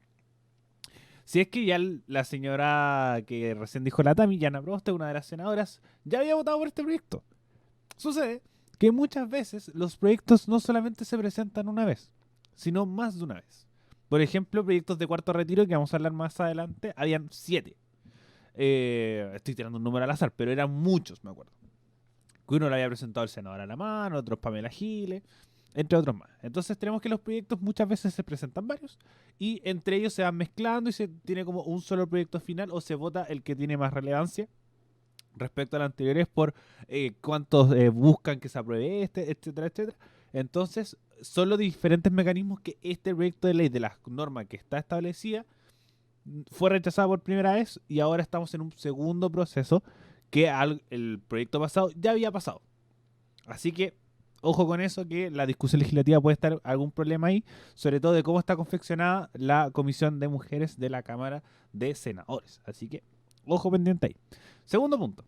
Si es que ya la señora que recién dijo la Tami, Yana Proboste, una de las senadoras, ya había votado por este proyecto. Sucede que muchas veces los proyectos no solamente se presentan una vez, sino más de una vez. Por ejemplo, proyectos de cuarto retiro, que vamos a hablar más adelante, habían 7. Estoy tirando un número al azar, pero eran muchos, me acuerdo. Que uno lo había presentado el senador Alamán, otros Pamela Giles, entre otros más. Entonces tenemos que los proyectos muchas veces se presentan varios, y entre ellos se van mezclando y se tiene como un solo proyecto final, o se vota el que tiene más relevancia respecto a los anteriores por cuántos buscan que se apruebe etcétera, etcétera. Entonces, son los diferentes mecanismos que este proyecto de ley de la norma que está establecida fue rechazado por primera vez, y ahora estamos en un segundo proceso que el proyecto pasado ya había pasado. Así que, ojo con eso, que la discusión legislativa puede estar algún problema ahí, sobre todo de cómo está confeccionada la Comisión de Mujeres de la Cámara de Senadores. Así que, ojo pendiente ahí. Segundo punto.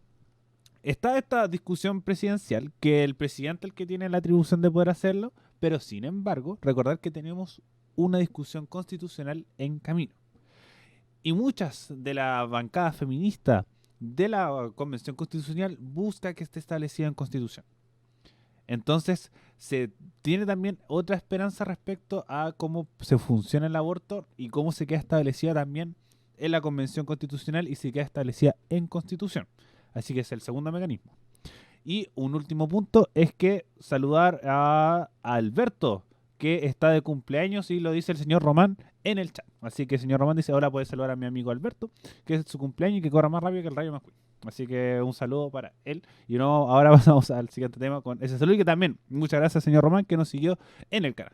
Está esta discusión presidencial, que el presidente es el que tiene la atribución de poder hacerlo, pero sin embargo, recordar que tenemos una discusión constitucional en camino. Y muchas de la bancada feminista de la Convención Constitucional busca que esté establecida en Constitución. Entonces, se tiene también otra esperanza respecto a cómo se funciona el aborto y cómo se queda establecida también en la Convención Constitucional y se queda establecida en Constitución. Así que es el segundo mecanismo. Y un último punto es que saludar a Alberto, que está de cumpleaños, y lo dice el señor Román en el chat. Así que el señor Román dice: ahora puede saludar a mi amigo Alberto, que es su cumpleaños y que corra más rápido que el rayo McQueen. Así que un saludo para él. Y no, ahora pasamos al siguiente tema con ese saludo, y que también muchas gracias, señor Román, que nos siguió en el canal.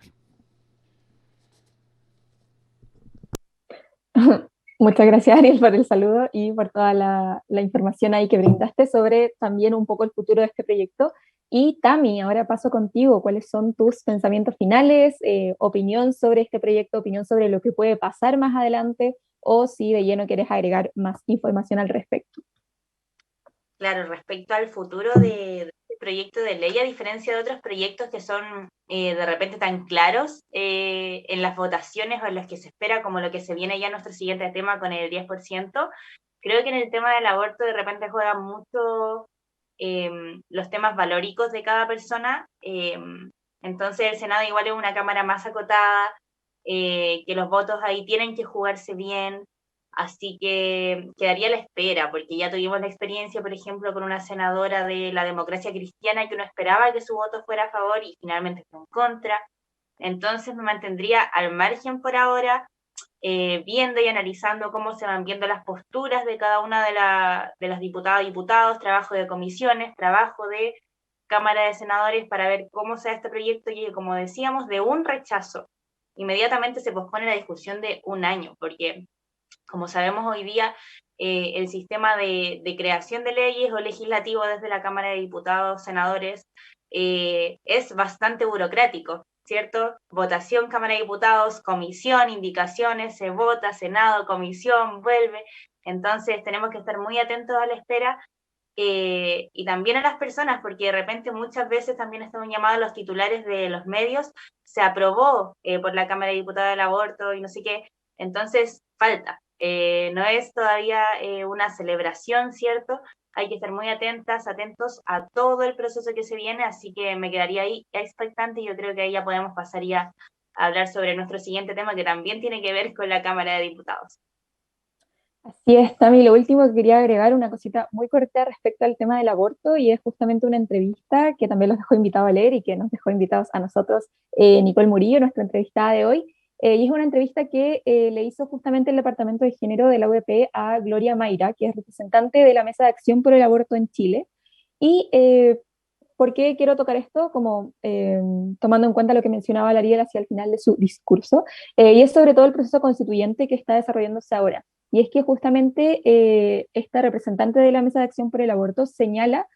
Muchas gracias, Ariel, por el saludo y por toda la información ahí que brindaste sobre también un poco el futuro de este proyecto. Y Tami, ahora paso contigo. ¿Cuáles son tus pensamientos finales, opinión sobre este proyecto, opinión sobre lo que puede pasar más adelante, o si de lleno quieres agregar más información al respecto? Claro, respecto al futuro de este proyecto de ley, a diferencia de otros proyectos que son de repente tan claros en las votaciones o en las que se espera, como lo que se viene ya nuestro siguiente tema con el 10%, creo que en el tema del aborto de repente juegan mucho los temas valóricos de cada persona. Entonces el Senado igual es una cámara más acotada, que los votos ahí tienen que jugarse bien. Así que quedaría a la espera, porque ya tuvimos la experiencia, por ejemplo, con una senadora de la Democracia Cristiana que uno esperaba que su voto fuera a favor y finalmente fue en contra. Entonces me mantendría al margen por ahora, viendo y analizando cómo se van viendo las posturas de cada una de las diputadas y diputados, trabajo de comisiones, trabajo de Cámara de Senadores para ver cómo se da este proyecto y, como decíamos, de un rechazo. Inmediatamente se pospone la discusión de un año, porque como sabemos hoy día, el sistema de creación de leyes o legislativo desde la Cámara de Diputados, senadores, es bastante burocrático, ¿cierto? Votación, Cámara de Diputados, comisión, indicaciones, se vota, Senado, comisión, vuelve. Entonces tenemos que estar muy atentos a la espera y también a las personas, porque de repente muchas veces también estamos llamados los titulares de los medios, se aprobó por la Cámara de Diputados el aborto y no sé qué, entonces falta. No es todavía una celebración, ¿cierto? Hay que estar muy atentos a todo el proceso que se viene, así que me quedaría ahí expectante y yo creo que ahí ya podemos pasar ya a hablar sobre nuestro siguiente tema que también tiene que ver con la Cámara de Diputados. Así es, Tami. Lo último que quería agregar, una cosita muy corta respecto al tema del aborto, y es justamente una entrevista que también los dejó invitados a leer y que nos dejó invitados a nosotros, Nicole Murillo, nuestra entrevistada de hoy. Y es una entrevista que le hizo justamente el Departamento de Género de la UDP a Gloria Mayra, que es representante de la Mesa de Acción por el Aborto en Chile. Y ¿por qué quiero tocar esto? Como tomando en cuenta lo que mencionaba Lariel hacia el final de su discurso, y es sobre todo el proceso constituyente que está desarrollándose ahora. Y es que justamente esta representante de la Mesa de Acción por el Aborto señala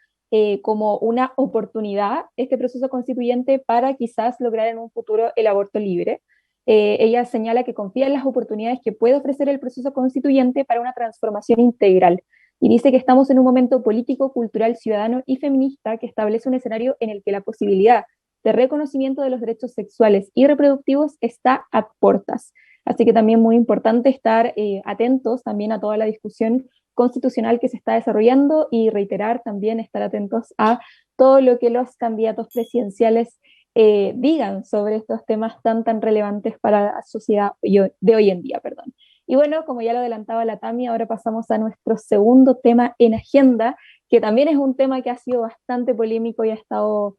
como una oportunidad este proceso constituyente para quizás lograr en un futuro el aborto libre. Ella señala que confía en las oportunidades que puede ofrecer el proceso constituyente para una transformación integral. Y dice que estamos en un momento político, cultural, ciudadano y feminista que establece un escenario en el que la posibilidad de reconocimiento de los derechos sexuales y reproductivos está a puertas. Así que también muy importante estar atentos también a toda la discusión constitucional que se está desarrollando y reiterar también estar atentos a todo lo que los candidatos presidenciales digan sobre estos temas tan relevantes para la sociedad de hoy en día. Perdón. Y bueno, como ya lo adelantaba la Tami, ahora pasamos a nuestro segundo tema en agenda, que también es un tema que ha sido bastante polémico y ha estado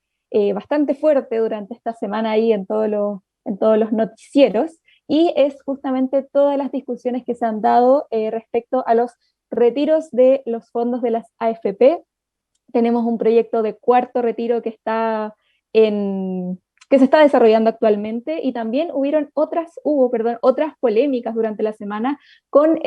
bastante fuerte durante esta semana ahí en todos los noticieros, y es justamente todas las discusiones que se han dado respecto a los retiros de los fondos de las AFP. Tenemos un proyecto de cuarto retiro que se está desarrollando actualmente, y también hubo otras polémicas durante la semana con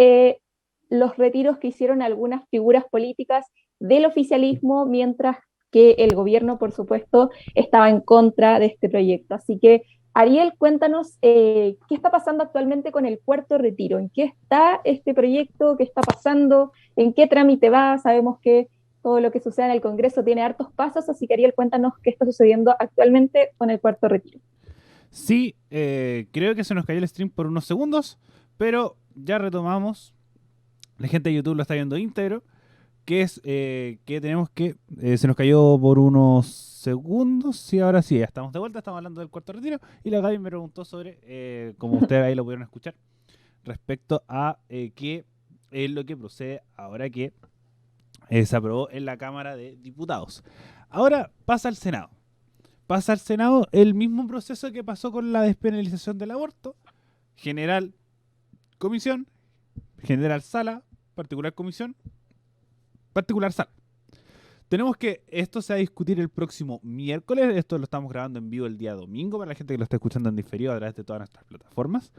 los retiros que hicieron algunas figuras políticas del oficialismo, mientras que el gobierno, por supuesto, estaba en contra de este proyecto. Así que, Ariel, cuéntanos qué está pasando actualmente con el cuarto retiro, en qué está este proyecto, qué está pasando, en qué trámite va. Sabemos que todo lo que sucede en el Congreso tiene hartos pasos, así que Ariel, cuéntanos qué está sucediendo actualmente con el cuarto retiro. Sí, creo que se nos cayó el stream por unos segundos, pero ya retomamos. La gente de YouTube lo está viendo íntegro, que es que tenemos que... se nos cayó por unos segundos y ahora sí, ya estamos de vuelta, estamos hablando del cuarto retiro y la Gaby me preguntó sobre, como ustedes ahí lo pudieron escuchar, respecto a qué es lo que procede ahora que se aprobó en la Cámara de Diputados. Ahora pasa al Senado. Pasa al Senado el mismo proceso que pasó con la despenalización del aborto. General comisión, general sala, particular comisión, particular sala. Tenemos que esto se va a discutir el próximo miércoles. Esto lo estamos grabando en vivo el día domingo para la gente que lo está escuchando en diferido a través de todas nuestras plataformas.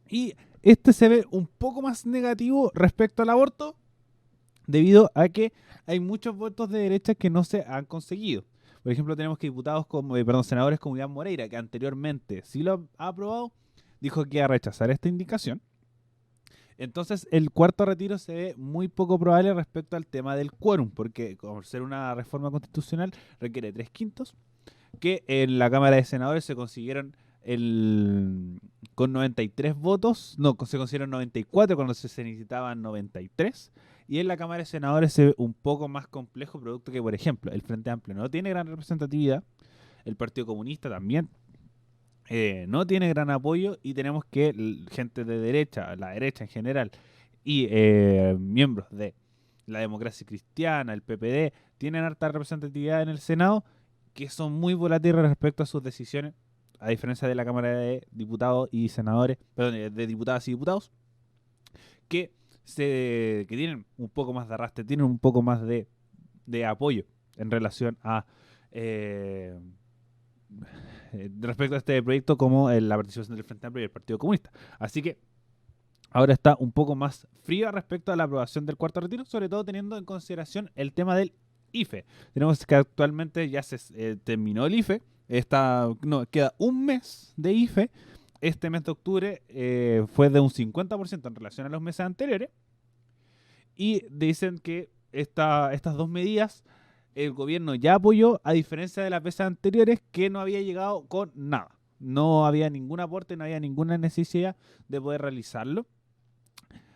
Y este se ve un poco más negativo respecto al aborto, debido a que hay muchos votos de derecha que no se han conseguido. Por ejemplo, tenemos que senadores como Iván Moreira, que anteriormente sí lo ha aprobado, dijo que iba a rechazar esta indicación. Entonces, el cuarto retiro se ve muy poco probable respecto al tema del quórum, porque como ser una reforma constitucional requiere 3/5, que en la Cámara de Senadores se consiguieron con 93 votos, no, se consiguieron 94 cuando se necesitaban 93, y en la Cámara de Senadores se ve un poco más complejo, producto que, por ejemplo, el Frente Amplio no tiene gran representatividad, el Partido Comunista también no tiene gran apoyo, y tenemos que gente de derecha, la derecha en general, y miembros de la democracia cristiana, el PPD, tienen harta representatividad en el Senado, que son muy volátiles respecto a sus decisiones, a diferencia de la Cámara de Diputados y Senadores, perdón, de diputadas y diputados, que tienen un poco más de arrastre, tienen un poco más de apoyo en relación a respecto a este proyecto, como la participación del Frente Amplio y el Partido Comunista. Así que ahora está un poco más fría respecto a la aprobación del cuarto retiro, sobre todo teniendo en consideración el tema del IFE. Tenemos que actualmente ya se terminó el IFE, queda un mes de IFE. Este mes de octubre fue de un 50% en relación a los meses anteriores, y dicen que estas dos medidas el gobierno ya apoyó, a diferencia de las veces anteriores que no había llegado con nada. No había ningún aporte, no había ninguna necesidad de poder realizarlo,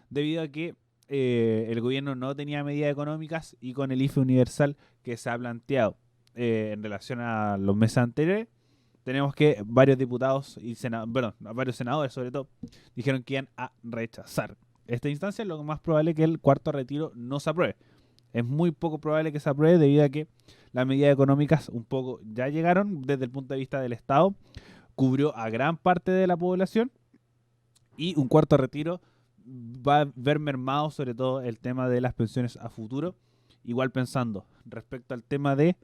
debido a que el gobierno no tenía medidas económicas, y con el IFE universal que se ha planteado en relación a los meses anteriores, tenemos que varios diputados y varios senadores sobre todo, dijeron que iban a rechazar esta instancia. Lo más probable es que el cuarto retiro no se apruebe. Es muy poco probable que se apruebe, debido a que las medidas económicas un poco ya llegaron desde el punto de vista del Estado, cubrió a gran parte de la población, y un cuarto retiro va a ver mermado sobre todo el tema de las pensiones a futuro. Igual pensando respecto al tema de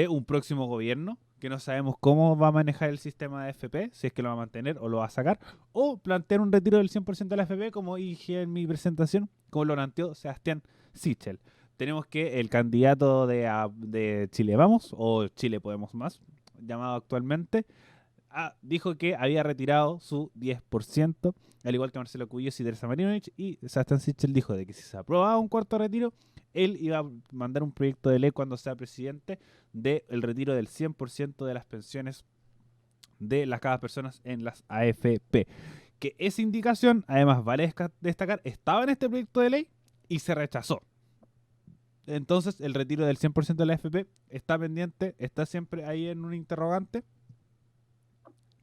un próximo gobierno, que no sabemos cómo va a manejar el sistema de AFP, si es que lo va a mantener o lo va a sacar, o plantear un retiro del 100% de la AFP, como dije en mi presentación, como lo planteó Sebastián Sichel. Tenemos que el candidato de Chile Vamos, o Chile Podemos Más, llamado actualmente, dijo que había retirado su 10%, al igual que Marcelo Cubillos y Teresa Marinovich, y Sebastián Sichel dijo de que si se aprobaba un cuarto retiro, él iba a mandar un proyecto de ley cuando sea presidente del retiro del 100% de las pensiones de cada personas en las AFP. Que esa indicación, además vale destacar, estaba en este proyecto de ley y se rechazó. Entonces el retiro del 100% de la AFP está pendiente, está siempre ahí en un interrogante,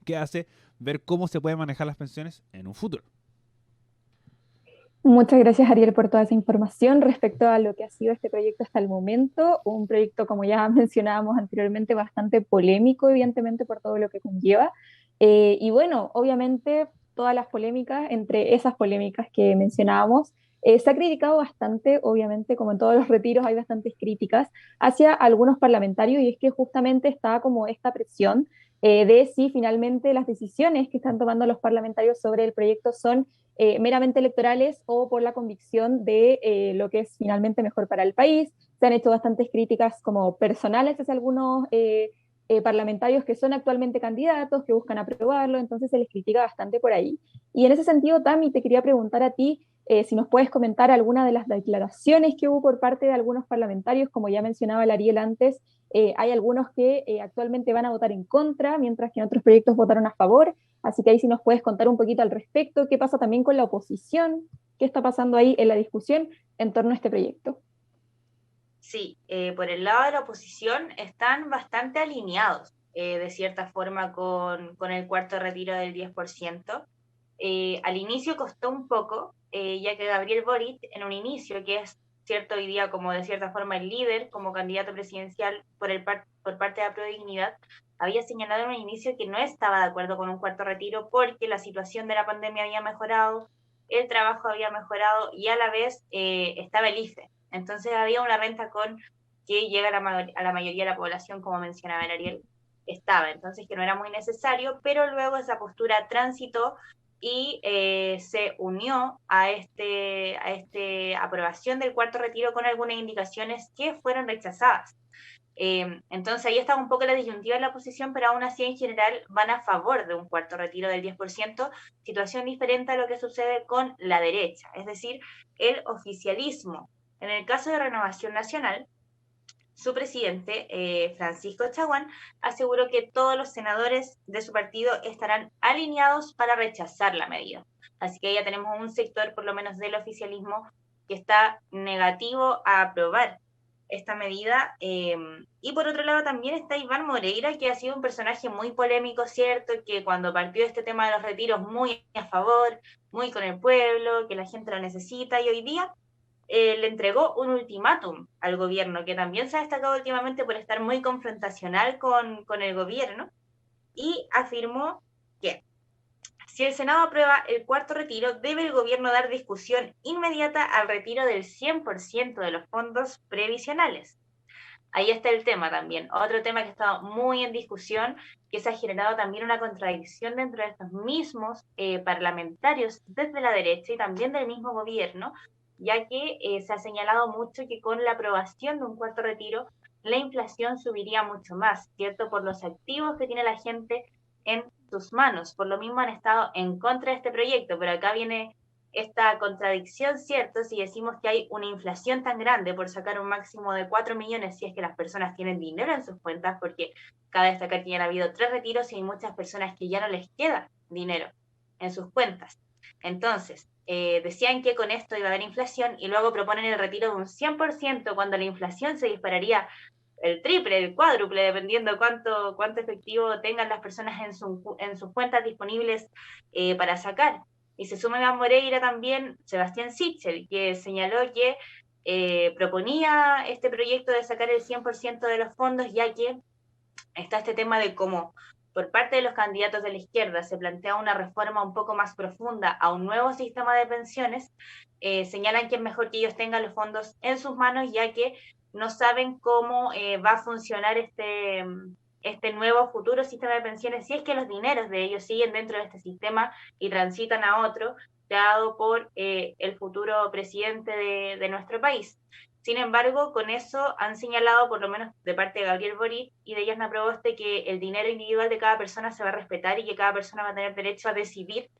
que hace ver cómo se pueden manejar las pensiones en un futuro. Muchas gracias, Ariel, por toda esa información respecto a lo que ha sido este proyecto hasta el momento. Un proyecto, como ya mencionábamos anteriormente, bastante polémico, evidentemente, por todo lo que conlleva. Y bueno, obviamente, todas las polémicas, entre esas polémicas que mencionábamos, se ha criticado bastante, obviamente, como en todos los retiros hay bastantes críticas hacia algunos parlamentarios, y es que justamente está como esta presión de si finalmente las decisiones que están tomando los parlamentarios sobre el proyecto son meramente electorales o por la convicción de lo que es finalmente mejor para el país. Se han hecho bastantes críticas como personales hacia algunos parlamentarios que son actualmente candidatos, que buscan aprobarlo, entonces se les critica bastante por ahí. Y en ese sentido, Tami, te quería preguntar a ti si nos puedes comentar alguna de las declaraciones que hubo por parte de algunos parlamentarios. Como ya mencionaba el Ariel antes, hay algunos que actualmente van a votar en contra, mientras que en otros proyectos votaron a favor. Así que ahí sí nos puedes contar un poquito al respecto, qué pasa también con la oposición, qué está pasando ahí en la discusión en torno a este proyecto. Sí, por el lado de la oposición están bastante alineados, de cierta forma, con el cuarto retiro del 10%. Al inicio costó un poco, ya que Gabriel Boric, en un inicio, que es cierto hoy día como de cierta forma el líder, como candidato presidencial por parte de la Prodignidad, había señalado en un inicio que no estaba de acuerdo con un cuarto retiro porque la situación de la pandemia había mejorado, el trabajo había mejorado y a la vez estaba el IFE. Entonces había una renta con que llega a la mayoría de la población, como mencionaba el Ariel. estaba, entonces que no era muy necesario, pero luego esa postura transitó y se unió a este aprobación del cuarto retiro con algunas indicaciones que fueron rechazadas. Entonces ahí está un poco la disyuntiva de la oposición, pero aún así en general van a favor de un cuarto retiro del 10%, situación diferente a lo que sucede con la derecha, es decir, el oficialismo. En el caso de Renovación Nacional, su presidente, Francisco Chaguán, aseguró que todos los senadores de su partido estarán alineados para rechazar la medida. Así que ya tenemos un sector, por lo menos del oficialismo, que está negativo a aprobar esta medida. Y por otro lado también está Iván Moreira, que ha sido un personaje muy polémico, ¿cierto? Que cuando partió este tema de los retiros muy a favor, muy con el pueblo, que la gente lo necesita, y hoy día le entregó un ultimátum al gobierno, que también se ha destacado últimamente por estar muy confrontacional con el gobierno, y afirmó que si el Senado aprueba el cuarto retiro, debe el gobierno dar discusión inmediata al retiro del 100% de los fondos previsionales. Ahí está el tema también. Otro tema que ha estado muy en discusión, que se ha generado también una contradicción dentro de estos mismos parlamentarios desde la derecha y también del mismo gobierno, ya que se ha señalado mucho que con la aprobación de un cuarto retiro, la inflación subiría mucho más, ¿cierto? Por los activos que tiene la gente en sus manos. Por lo mismo han estado en contra de este proyecto, pero acá viene esta contradicción, ¿cierto? Si decimos que hay una inflación tan grande por sacar un máximo de 4 millones, si es que las personas tienen dinero en sus cuentas, porque cabe destacar que ya han habido 3 retiros y hay muchas personas que ya no les queda dinero en sus cuentas. Entonces, decían que con esto iba a haber inflación y luego proponen el retiro de un 100% cuando la inflación se dispararía el triple, el cuádruple, dependiendo cuánto efectivo tengan las personas en sus cuentas disponibles para sacar. Y se suma a Moreira también Sebastián Sichel, que señaló que proponía este proyecto de sacar el 100% de los fondos, ya que está este tema de cómo por parte de los candidatos de la izquierda se plantea una reforma un poco más profunda a un nuevo sistema de pensiones, señalan que es mejor que ellos tengan los fondos en sus manos, ya que no saben cómo va a funcionar este nuevo futuro sistema de pensiones, si es que los dineros de ellos siguen dentro de este sistema y transitan a otro, dado por el futuro presidente de nuestro país. Sin embargo, con eso han señalado, por lo menos de parte de Gabriel Boric y de Yasna Proboste, que el dinero individual de cada persona se va a respetar y que cada persona va a tener derecho a decidir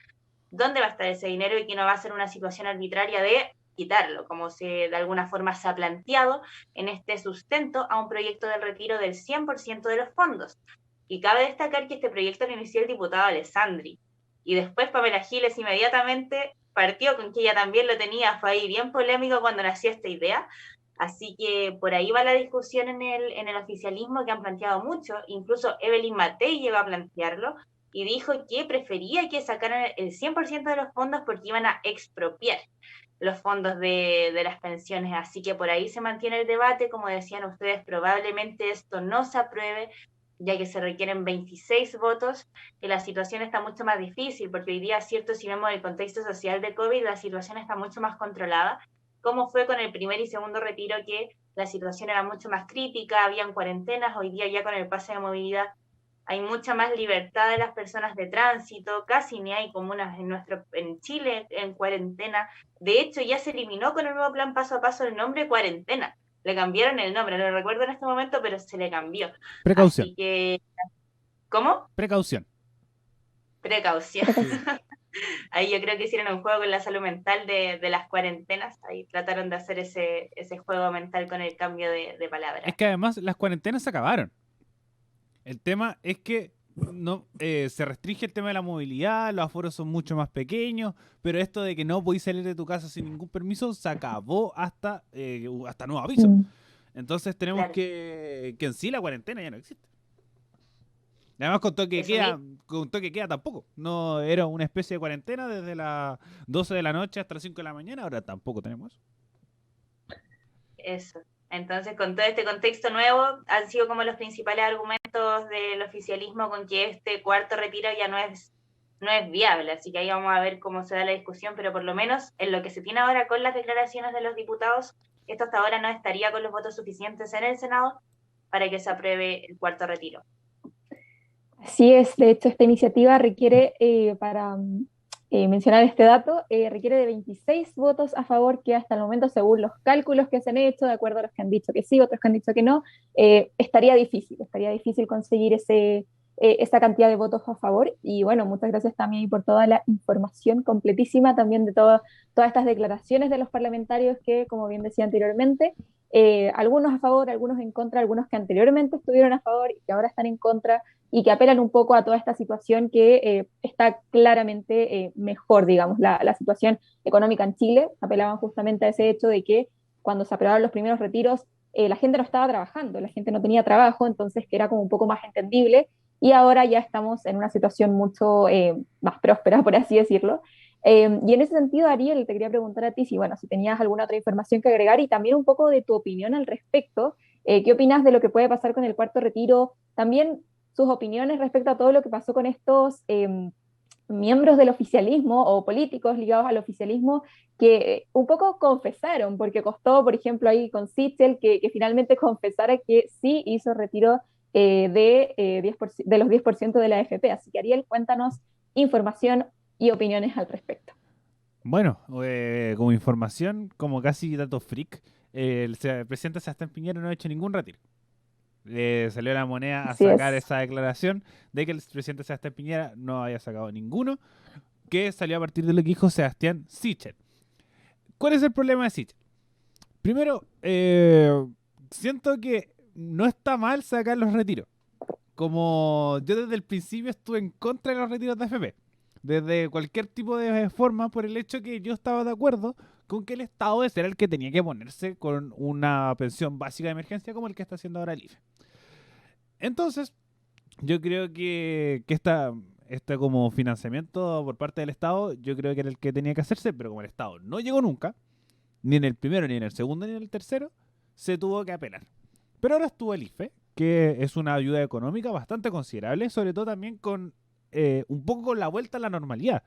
dónde va a estar ese dinero y que no va a ser una situación arbitraria de quitarlo, como se de alguna forma se ha planteado en este sustento a un proyecto del retiro del 100% de los fondos. Y cabe destacar que este proyecto lo inició el diputado Alessandri, y después Pamela Giles inmediatamente partió con que ella también lo tenía, fue ahí bien polémico cuando nació esta idea, así que por ahí va la discusión en el oficialismo que han planteado mucho, incluso Evelyn Matei llegó a plantearlo, y dijo que prefería que sacaran el 100% de los fondos porque iban a expropiar los fondos de las pensiones, así que por ahí se mantiene el debate, como decían ustedes, probablemente esto no se apruebe, ya que se requieren 26 votos, y la situación está mucho más difícil, porque hoy día, cierto, si vemos el contexto social de COVID, la situación está mucho más controlada, como fue con el primer y segundo retiro, que la situación era mucho más crítica, habían cuarentenas, hoy día ya con el pase de movilidad hay mucha más libertad de las personas de tránsito, casi ni hay comunas en Chile en cuarentena. De hecho, ya se eliminó con el nuevo plan paso a paso el nombre cuarentena. Le cambiaron el nombre, no lo recuerdo en este momento, pero se le cambió. Precaución. Así que, ¿cómo? Precaución. Precaución. Ahí yo creo que hicieron un juego con la salud mental de las cuarentenas. Ahí trataron de hacer ese juego mental con el cambio de palabra. Es que además las cuarentenas se acabaron. El tema es que no se restringe el tema de la movilidad, los aforos son mucho más pequeños, pero esto de que no podéis salir de tu casa sin ningún permiso se acabó hasta nuevo aviso. Entonces tenemos que en sí la cuarentena ya no existe. Además con toque de queda tampoco. No era una especie de cuarentena desde las 12 de la noche hasta las 5 de la mañana, ahora tampoco tenemos eso. Eso. Entonces, con todo este contexto nuevo, han sido como los principales argumentos del oficialismo con que este cuarto retiro ya no es viable. Así que ahí vamos a ver cómo se da la discusión, pero por lo menos en lo que se tiene ahora con las declaraciones de los diputados, esto hasta ahora no estaría con los votos suficientes en el Senado para que se apruebe el cuarto retiro. Así es, de hecho, esta iniciativa requiere, para mencionar este dato, requiere de 26 votos a favor, que hasta el momento, según los cálculos que se han hecho, de acuerdo a los que han dicho que sí, otros que han dicho que no, estaría difícil conseguir esa cantidad de votos a favor. Y bueno, muchas gracias también por toda la información completísima, también de todas estas declaraciones de los parlamentarios que, como bien decía anteriormente, algunos a favor, algunos en contra, algunos que anteriormente estuvieron a favor y que ahora están en contra y que apelan un poco a toda esta situación que está claramente mejor, digamos, la situación económica en Chile. Apelaban justamente a ese hecho de que cuando se aprobaron los primeros retiros, la gente no estaba trabajando, la gente no tenía trabajo, entonces que era como un poco más entendible, y ahora ya estamos en una situación mucho más próspera, por así decirlo. Y en ese sentido, Ariel, te quería preguntar a ti si, bueno, si tenías alguna otra información que agregar y también un poco de tu opinión al respecto. ¿Qué opinas de lo que puede pasar con el cuarto retiro? También sus opiniones respecto a todo lo que pasó con estos miembros del oficialismo o políticos ligados al oficialismo que un poco confesaron, porque costó, por ejemplo, ahí con Sichel, que finalmente confesara que sí hizo retiro de los 10% de la AFP. Así que Ariel, cuéntanos información y opiniones al respecto. Bueno, como información, como casi dato freak, el presidente Sebastián Piñera no ha hecho ningún retiro. Le salió la moneda a Así sacar es. esa declaración de que el presidente Sebastián Piñera no había sacado ninguno, que salió a partir de lo que dijo Sebastián Sichel. ¿Cuál es el problema de Sichel? Primero, siento que no está mal sacar los retiros. Como yo desde el principio estuve en contra de los retiros de AFP, desde cualquier tipo de forma, por el hecho que yo estaba de acuerdo con que el Estado era el que tenía que ponerse con una pensión básica de emergencia como el que está haciendo ahora el IFE. Entonces, yo creo que este como financiamiento por parte del Estado, yo creo que era el que tenía que hacerse, pero como el Estado no llegó nunca, ni en el primero, ni en el segundo, ni en el tercero, se tuvo que apelar. Pero ahora estuvo el IFE, que es una ayuda económica bastante considerable, sobre todo también con un poco con la vuelta a la normalidad.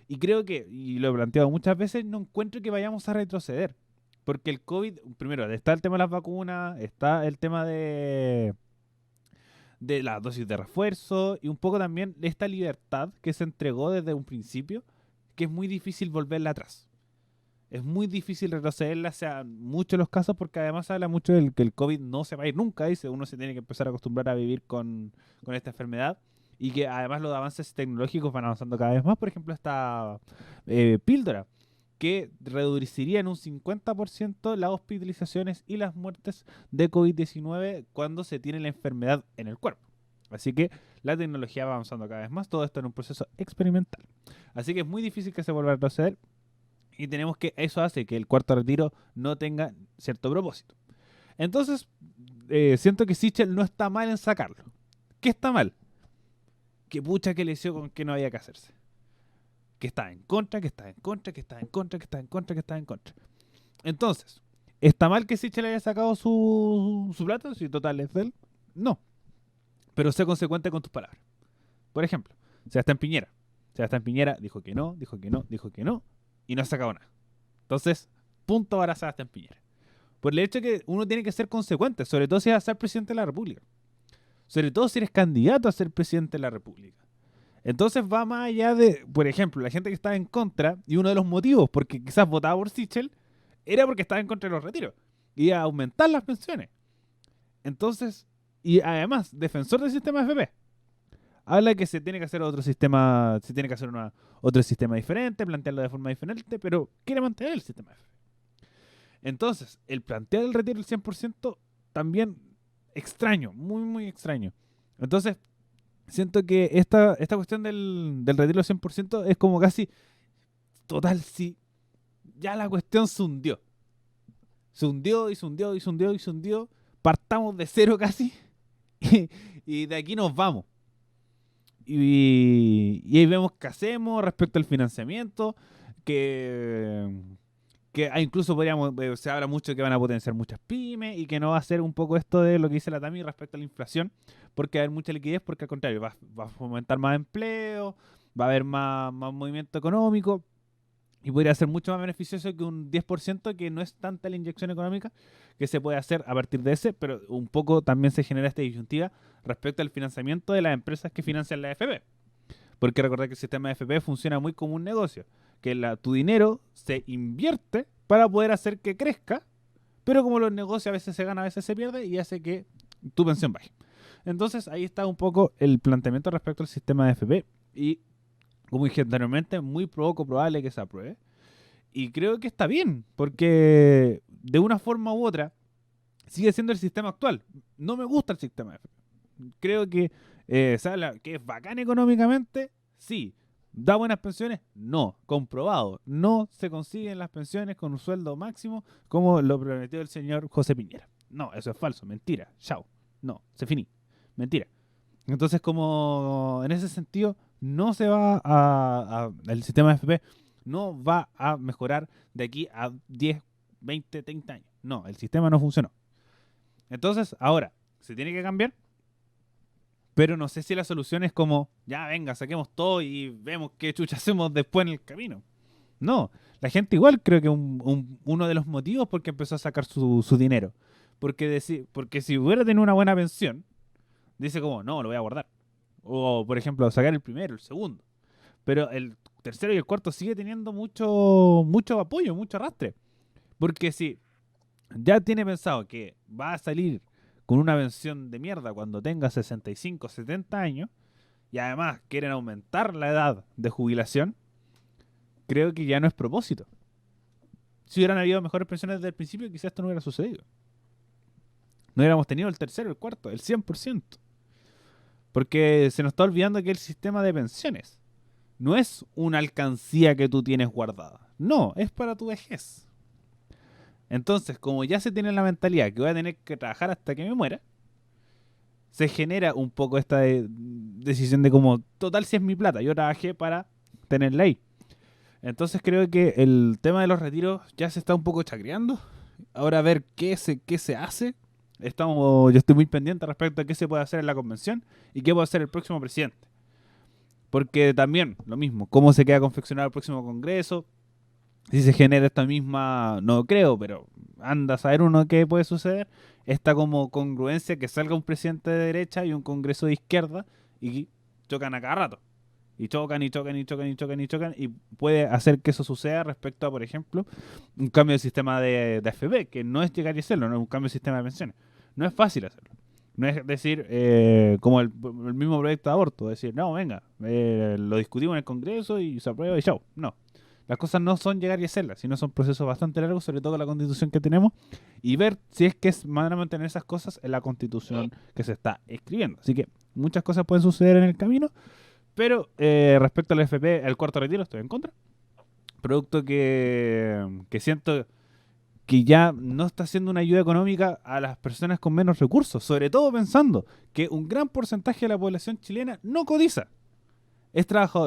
Y creo que, y lo he planteado muchas veces, no encuentro que vayamos a retroceder. Porque el COVID, primero, está el tema de las vacunas, está el tema de la dosis de refuerzo y un poco también de esta libertad que se entregó desde un principio, que es muy difícil volverla atrás. Es muy difícil retrocederla hacia muchos de los casos porque además habla mucho del que el COVID no se va a ir nunca, dice, uno se tiene que empezar a acostumbrar a vivir con esta enfermedad y que además los avances tecnológicos van avanzando cada vez más. Por ejemplo, esta píldora que reduciría en un 50% las hospitalizaciones y las muertes de COVID-19 cuando se tiene la enfermedad en el cuerpo. Así que la tecnología va avanzando cada vez más, todo esto en un proceso experimental. Así que es muy difícil que se vuelva a retroceder y tenemos que, eso hace que el cuarto retiro no tenga cierto propósito. Entonces, siento que Sichel no está mal en sacarlo. ¿Qué está mal? Que pucha que le hizo con que no había que hacerse. Que está en contra, que está en contra, que está en contra, que está en contra, que está en contra. Entonces, ¿está mal que Sichel haya sacado su plata? Si total es de él. No. Pero sé consecuente con tus palabras. Por ejemplo, Sebastián Piñera. Sebastián Piñera dijo que no, dijo que no, dijo que no, y no ha sacado nada. Entonces, punto para Sebastián Piñera. Por el hecho de que uno tiene que ser consecuente, sobre todo si vas a ser presidente de la República. Sobre todo si eres candidato a ser presidente de la República. Entonces va más allá de, por ejemplo, la gente que estaba en contra, y uno de los motivos porque quizás votaba por Sichel, era porque estaba en contra de los retiros. Y a aumentar las pensiones. Entonces, y además, defensor del sistema FP. Habla que se tiene que hacer otro sistema, se tiene que hacer otro sistema diferente, plantearlo de forma diferente, pero quiere mantener el sistema FP. Entonces, el plantear el retiro del 100% también extraño, muy, muy extraño. Entonces, siento que esta cuestión del retiro del 100% es como casi total, si ya la cuestión se hundió. Se hundió y se hundió y se hundió y se hundió. Partamos de cero casi y de aquí nos vamos. Y ahí vemos qué hacemos respecto al financiamiento, que incluso podríamos, se habla mucho que van a potenciar muchas pymes y que no va a ser un poco esto de lo que dice la Tami respecto a la inflación, porque va a haber mucha liquidez, porque al contrario, va a fomentar más empleo, va a haber más movimiento económico. Y podría ser mucho más beneficioso que un 10%, que no es tanta la inyección económica que se puede hacer a partir de ese, pero un poco también se genera esta disyuntiva respecto al financiamiento de las empresas que financian la AFP. Porque recordad que el sistema de AFP funciona muy como un negocio, que tu dinero se invierte para poder hacer que crezca, pero como los negocios a veces se gana, a veces se pierde, y hace que tu pensión baje. Entonces ahí está un poco el planteamiento respecto al sistema de AFP, y como dije anteriormente, muy poco probable que se apruebe. Y creo que está bien, porque de una forma u otra sigue siendo el sistema actual. No me gusta el sistema de AFP. Creo que, que es bacán económicamente, sí. ¿Da buenas pensiones? No. Comprobado. No se consiguen las pensiones con un sueldo máximo como lo prometió el señor José Piñera. No, eso es falso. Mentira. Chao. No, se finí. Mentira. Entonces, como en ese sentido, no se va el sistema de FP no va a mejorar de aquí a 10, 20, 30 años. No, el sistema no funcionó. Entonces, ahora, se tiene que cambiar, pero no sé si la solución es como, ya venga, saquemos todo y vemos qué chucha hacemos después en el camino. No, la gente igual creo que uno de los motivos por qué empezó a sacar su dinero. Porque si hubiera tenido una buena pensión, dice como, no, lo voy a guardar. O, por ejemplo, sacar el primero, el segundo. Pero el tercero y el cuarto sigue teniendo mucho apoyo, mucho arrastre. Porque si ya tiene pensado que va a salir con una pensión de mierda cuando tenga 65, 70 años, y además quieren aumentar la edad de jubilación, creo que ya no es propósito. Si hubieran habido mejores pensiones desde el principio, quizás esto no hubiera sucedido. No hubiéramos tenido el tercero, el cuarto, el 100%. Porque se nos está olvidando que el sistema de pensiones no es una alcancía que tú tienes guardada. No, es para tu vejez. Entonces, como ya se tiene la mentalidad que voy a tener que trabajar hasta que me muera, se genera un poco esta decisión de como, total, si es mi plata, yo trabajé para tenerla ahí. Entonces creo que el tema de los retiros ya se está un poco chacreando. Ahora a ver qué se hace. Yo estoy muy pendiente respecto a qué se puede hacer en la convención y qué puede hacer el próximo presidente. Porque también, lo mismo, cómo se queda confeccionado el próximo congreso. Si se genera esta misma, no creo, pero anda a saber uno qué puede suceder. Esta como congruencia que salga un presidente de derecha y un congreso de izquierda y chocan a cada rato. Y chocan, y chocan, y chocan, y chocan, y chocan. Y puede hacer que eso suceda respecto a, por ejemplo, un cambio de sistema de AFP, que no es llegar y hacerlo, no es un cambio de sistema de pensiones. No es fácil hacerlo. No es decir, como el mismo proyecto de aborto, decir, no, venga, lo discutimos en el Congreso y se aprueba y chao. No. Las cosas no son llegar y hacerlas, sino son procesos bastante largos, sobre todo con la constitución que tenemos, y ver si es que van a mantener esas cosas en la constitución que se está escribiendo. Así que muchas cosas pueden suceder en el camino, pero respecto al FP, el cuarto retiro, estoy en contra. Producto que siento que ya no está haciendo una ayuda económica a las personas con menos recursos, sobre todo pensando que un gran porcentaje de la población chilena no cotiza.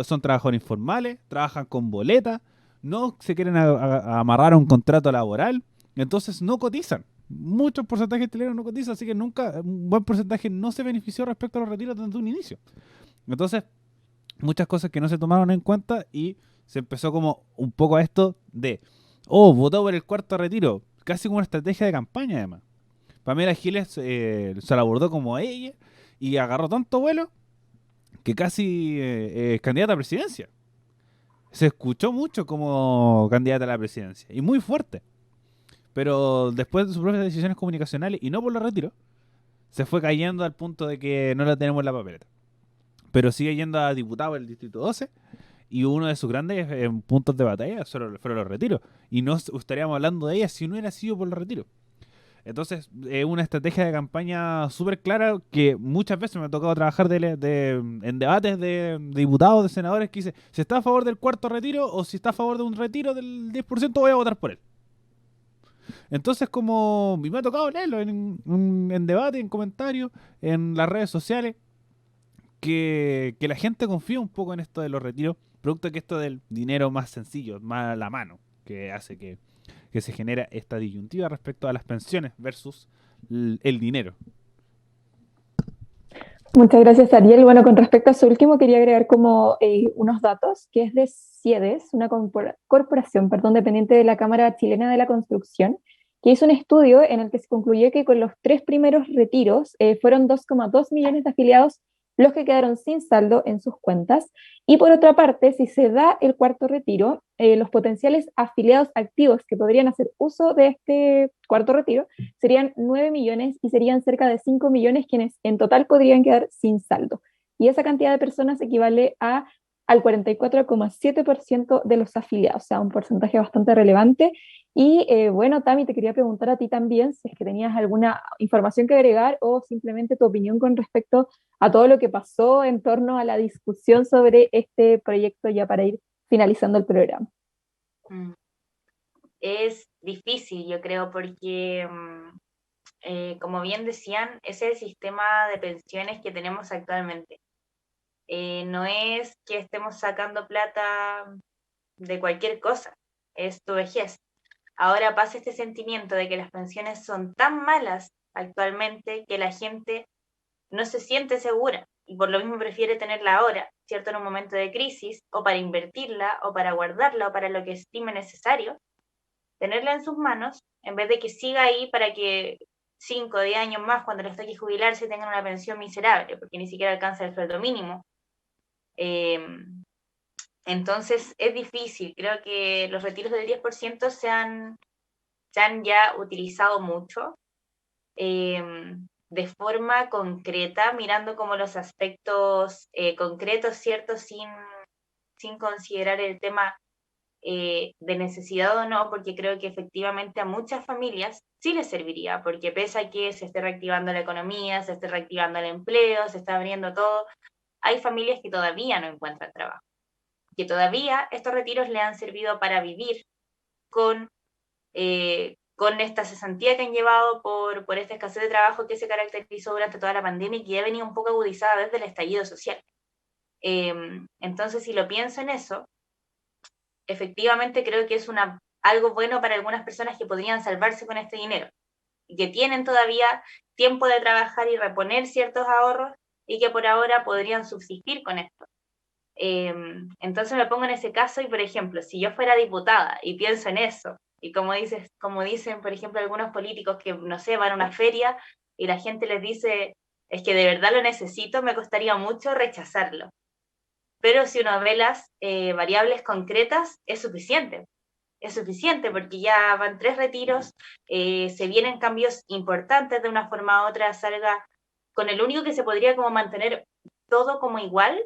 Son trabajadores informales, trabajan con boleta, no se quieren amarrar a un contrato laboral, entonces no cotizan. Muchos porcentajes chilenos no cotizan, así que nunca un buen porcentaje no se benefició respecto a los retiros desde un inicio. Entonces, muchas cosas que no se tomaron en cuenta y se empezó como un poco a esto de, votó por el cuarto retiro, casi como una estrategia de campaña además. Pamela Giles se la abordó como ella y agarró tanto vuelo que casi es candidata a presidencia. Se escuchó mucho como candidata a la presidencia, y muy fuerte. Pero después de sus propias decisiones comunicacionales, y no por los retiros, se fue cayendo al punto de que no la tenemos en la papeleta. Pero sigue yendo a diputado del Distrito 12, y uno de sus grandes puntos de batalla fueron los retiros. Y no estaríamos hablando de ella si no hubiera sido por los retiros. Entonces, es una estrategia de campaña súper clara que muchas veces me ha tocado trabajar en debates de diputados, de senadores, que dice, si está a favor del cuarto retiro o si está a favor de un retiro del 10%, voy a votar por él. Entonces, como me ha tocado leerlo en debate, en comentarios, en las redes sociales, que la gente confía un poco en esto de los retiros, producto que esto del dinero más sencillo, más a la mano, que hace que se genera esta disyuntiva respecto a las pensiones versus el dinero. Muchas gracias, Ariel. Bueno, con respecto a su último, quería agregar como unos datos, que es de CIEDES, una corporación, perdón, dependiente de la Cámara Chilena de la Construcción, que hizo un estudio en el que se concluyó que con los 3 primeros retiros fueron 2,2 millones de afiliados los que quedaron sin saldo en sus cuentas. Y por otra parte, si se da el cuarto retiro, los potenciales afiliados activos que podrían hacer uso de este cuarto retiro serían 9 millones y serían cerca de 5 millones quienes en total podrían quedar sin saldo. Y esa cantidad de personas equivale al 44,7% de los afiliados, o sea, un porcentaje bastante relevante. Y bueno, Tami, te quería preguntar a ti también si es que tenías alguna información que agregar o simplemente tu opinión con respecto a todo lo que pasó en torno a la discusión sobre este proyecto ya para ir finalizando el programa. Es difícil, yo creo, porque, como bien decían, ese es el sistema de pensiones que tenemos actualmente. No es que estemos sacando plata de cualquier cosa, es tu vejez. Ahora pasa este sentimiento de que las pensiones son tan malas actualmente que la gente no se siente segura y por lo mismo prefiere tenerla ahora, ¿cierto? En un momento de crisis, o para invertirla, o para guardarla, o para lo que estime necesario, tenerla en sus manos, en vez de que siga ahí para que 5 o 10 años más, cuando les toque jubilarse, tengan una pensión miserable, porque ni siquiera alcanza el sueldo mínimo. Entonces es difícil, creo que los retiros del 10% se han ya utilizado mucho, de forma concreta, mirando como los aspectos concretos, ¿cierto? Sin considerar el tema de necesidad o no, porque creo que efectivamente a muchas familias sí les serviría, porque pese a que se esté reactivando la economía, se esté reactivando el empleo, se está abriendo todo, hay familias que todavía no encuentran trabajo, que todavía estos retiros le han servido para vivir con esta cesantía que han llevado por esta escasez de trabajo que se caracterizó durante toda la pandemia y que ya venía un poco agudizada desde el estallido social. Entonces, si lo pienso en eso, efectivamente creo que es algo bueno para algunas personas que podrían salvarse con este dinero y que tienen todavía tiempo de trabajar y reponer ciertos ahorros y que por ahora podrían subsistir con esto. Entonces me pongo en ese caso y, por ejemplo, si yo fuera diputada y pienso en eso, y como dicen, por ejemplo, algunos políticos que, no sé, van a una feria y la gente les dice, es que de verdad lo necesito, me costaría mucho rechazarlo. Pero si uno ve las variables concretas, es suficiente. Es suficiente porque ya van 3 retiros, se vienen cambios importantes de una forma u otra, salga con el único que se podría como mantener todo como igual,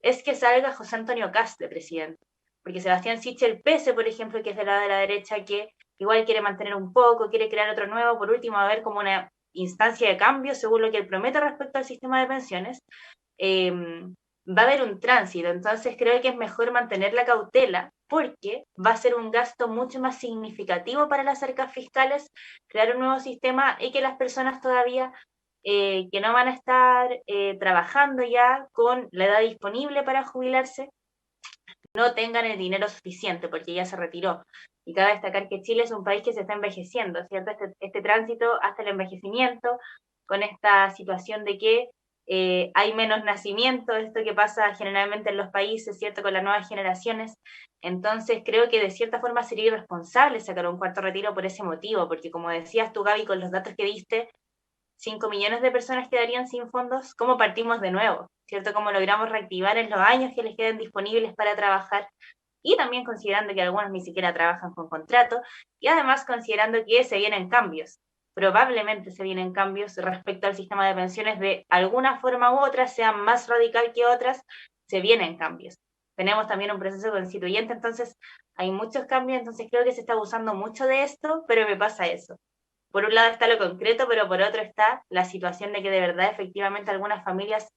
es que salga José Antonio Kast de presidente. Porque Sebastián Sichel, pese, por ejemplo, que es de la derecha, que igual quiere mantener un poco, quiere crear otro nuevo, por último, va a haber como una instancia de cambio, según lo que él promete respecto al sistema de pensiones, va a haber un tránsito. Entonces creo que es mejor mantener la cautela, porque va a ser un gasto mucho más significativo para las arcas fiscales, crear un nuevo sistema y que las personas todavía que no van a estar trabajando ya con la edad disponible para jubilarse, no tengan el dinero suficiente porque ya se retiró. Y cabe destacar que Chile es un país que se está envejeciendo, ¿cierto? Este tránsito hasta el envejecimiento, con esta situación de que hay menos nacimiento, esto que pasa generalmente en los países, ¿cierto? Con las nuevas generaciones. Entonces creo que de cierta forma sería irresponsable sacar un cuarto retiro por ese motivo, porque como decías tú, Gaby, con los datos que diste, 5 millones de personas quedarían sin fondos. ¿Cómo partimos de nuevo? ¿Cierto? ¿Cómo logramos reactivar en los años que les queden disponibles para trabajar? Y también considerando que algunos ni siquiera trabajan con contrato y además considerando que se vienen cambios. Probablemente se vienen cambios respecto al sistema de pensiones de alguna forma u otra, sean más radical que otras, se vienen cambios. Tenemos también un proceso constituyente, entonces hay muchos cambios, entonces creo que se está abusando mucho de esto, pero me pasa eso. Por un lado está lo concreto, pero por otro está la situación de que de verdad efectivamente a algunas familias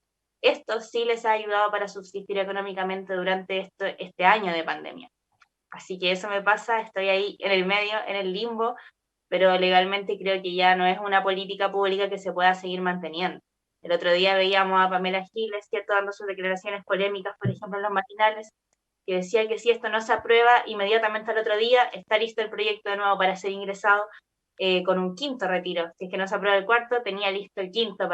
esto sí les ha ayudado para subsistir económicamente durante este año de pandemia. Así que eso me pasa, estoy ahí en el medio, en el limbo, pero legalmente creo que ya no es una política pública que se pueda seguir manteniendo. El otro día veíamos a Pamela Giles, ¿cierto?, dando sus declaraciones polémicas, por ejemplo, en los matinales, que decía que si esto no se aprueba, inmediatamente al otro día está listo el proyecto de nuevo para ser ingresado con un quinto retiro. Si es que no se aprueba el cuarto, tenía listo el quinto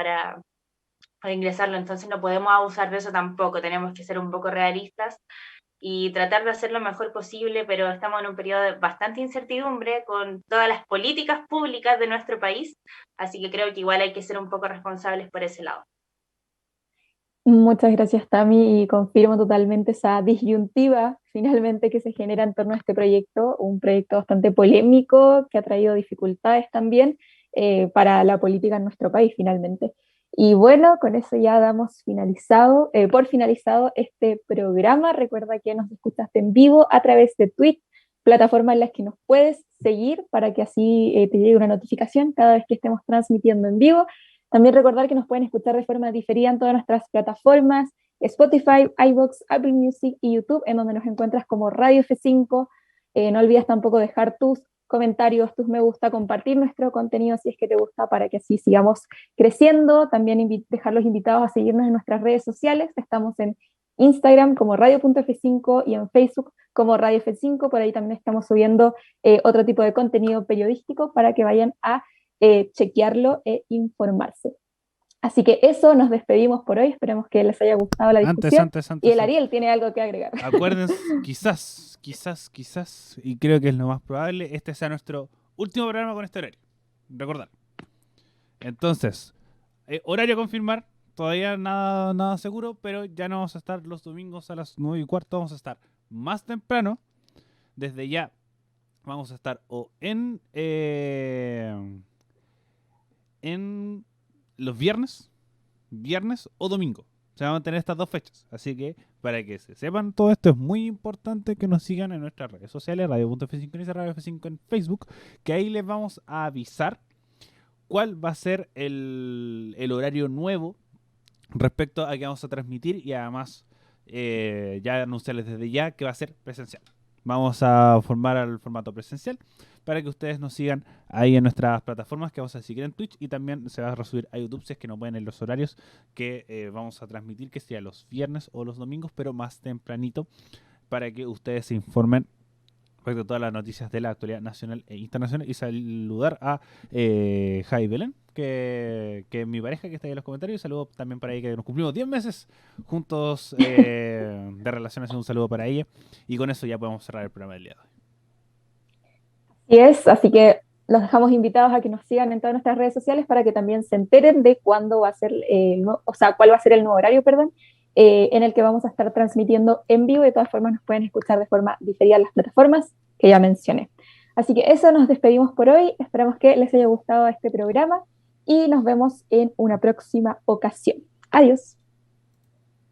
o ingresarlo, entonces no podemos abusar de eso tampoco, tenemos que ser un poco realistas y tratar de hacer lo mejor posible, pero estamos en un periodo de bastante incertidumbre con todas las políticas públicas de nuestro país, así que creo que igual hay que ser un poco responsables por ese lado. Muchas gracias, Tami, y confirmo totalmente esa disyuntiva finalmente que se genera en torno a este proyecto, un proyecto bastante polémico que ha traído dificultades también para la política en nuestro país finalmente. Y bueno, con eso ya damos finalizado, por finalizado este programa. Recuerda que nos escuchaste en vivo a través de Twitch, plataforma en las que nos puedes seguir para que así te llegue una notificación cada vez que estemos transmitiendo en vivo. También recordar que nos pueden escuchar de forma diferida en todas nuestras plataformas, Spotify, iVoox, Apple Music y YouTube, en donde nos encuentras como Radio F5. No olvides tampoco dejar tus comentarios, tus me gusta, compartir nuestro contenido si es que te gusta para que así sigamos creciendo. También dejar los invitados a seguirnos en nuestras redes sociales. Estamos en Instagram como radio.f5 y en Facebook como Radio F5. Por ahí también estamos subiendo otro tipo de contenido periodístico para que vayan a chequearlo e informarse. Así que eso, nos despedimos por hoy. Esperemos que les haya gustado la discusión. Antes, y el Ariel tiene algo que agregar. Acuérdense, quizás, y creo que es lo más probable, este sea nuestro último programa con este horario. Recordar. Entonces, horario a confirmar. Todavía nada seguro, pero ya no vamos a estar los domingos a las 9:15. Vamos a estar más temprano. Desde ya vamos a estar o en los viernes o domingo. O sea, vamos a tener estas dos fechas. Así que, para que se sepan todo esto, es muy importante que nos sigan en nuestras redes sociales, radio.f5 y Radio F5 en Facebook, que ahí les vamos a avisar cuál va a ser el horario nuevo respecto a que vamos a transmitir, y además ya anunciarles desde ya que va a ser presencial. Vamos a formar al formato presencial para que ustedes nos sigan ahí en nuestras plataformas, que vamos a seguir en Twitch, y también se va a resubir a YouTube si es que no pueden en los horarios que vamos a transmitir, que sea los viernes o los domingos, pero más tempranito, para que ustedes se informen respecto a todas las noticias de la actualidad nacional e internacional. Y saludar a Javi Belén, que es mi pareja, que está ahí en los comentarios. Saludo también para ella, que nos cumplimos 10 meses juntos de relaciones. Un saludo para ella. Y con eso ya podemos cerrar el programa del día de hoy. Así que los dejamos invitados a que nos sigan en todas nuestras redes sociales para que también se enteren de cuándo va a ser, cuál va a ser el nuevo horario, en el que vamos a estar transmitiendo en vivo. De todas formas, nos pueden escuchar de forma diferida en las plataformas que ya mencioné. Así que eso, nos despedimos por hoy. Esperamos que les haya gustado este programa y nos vemos en una próxima ocasión. Adiós.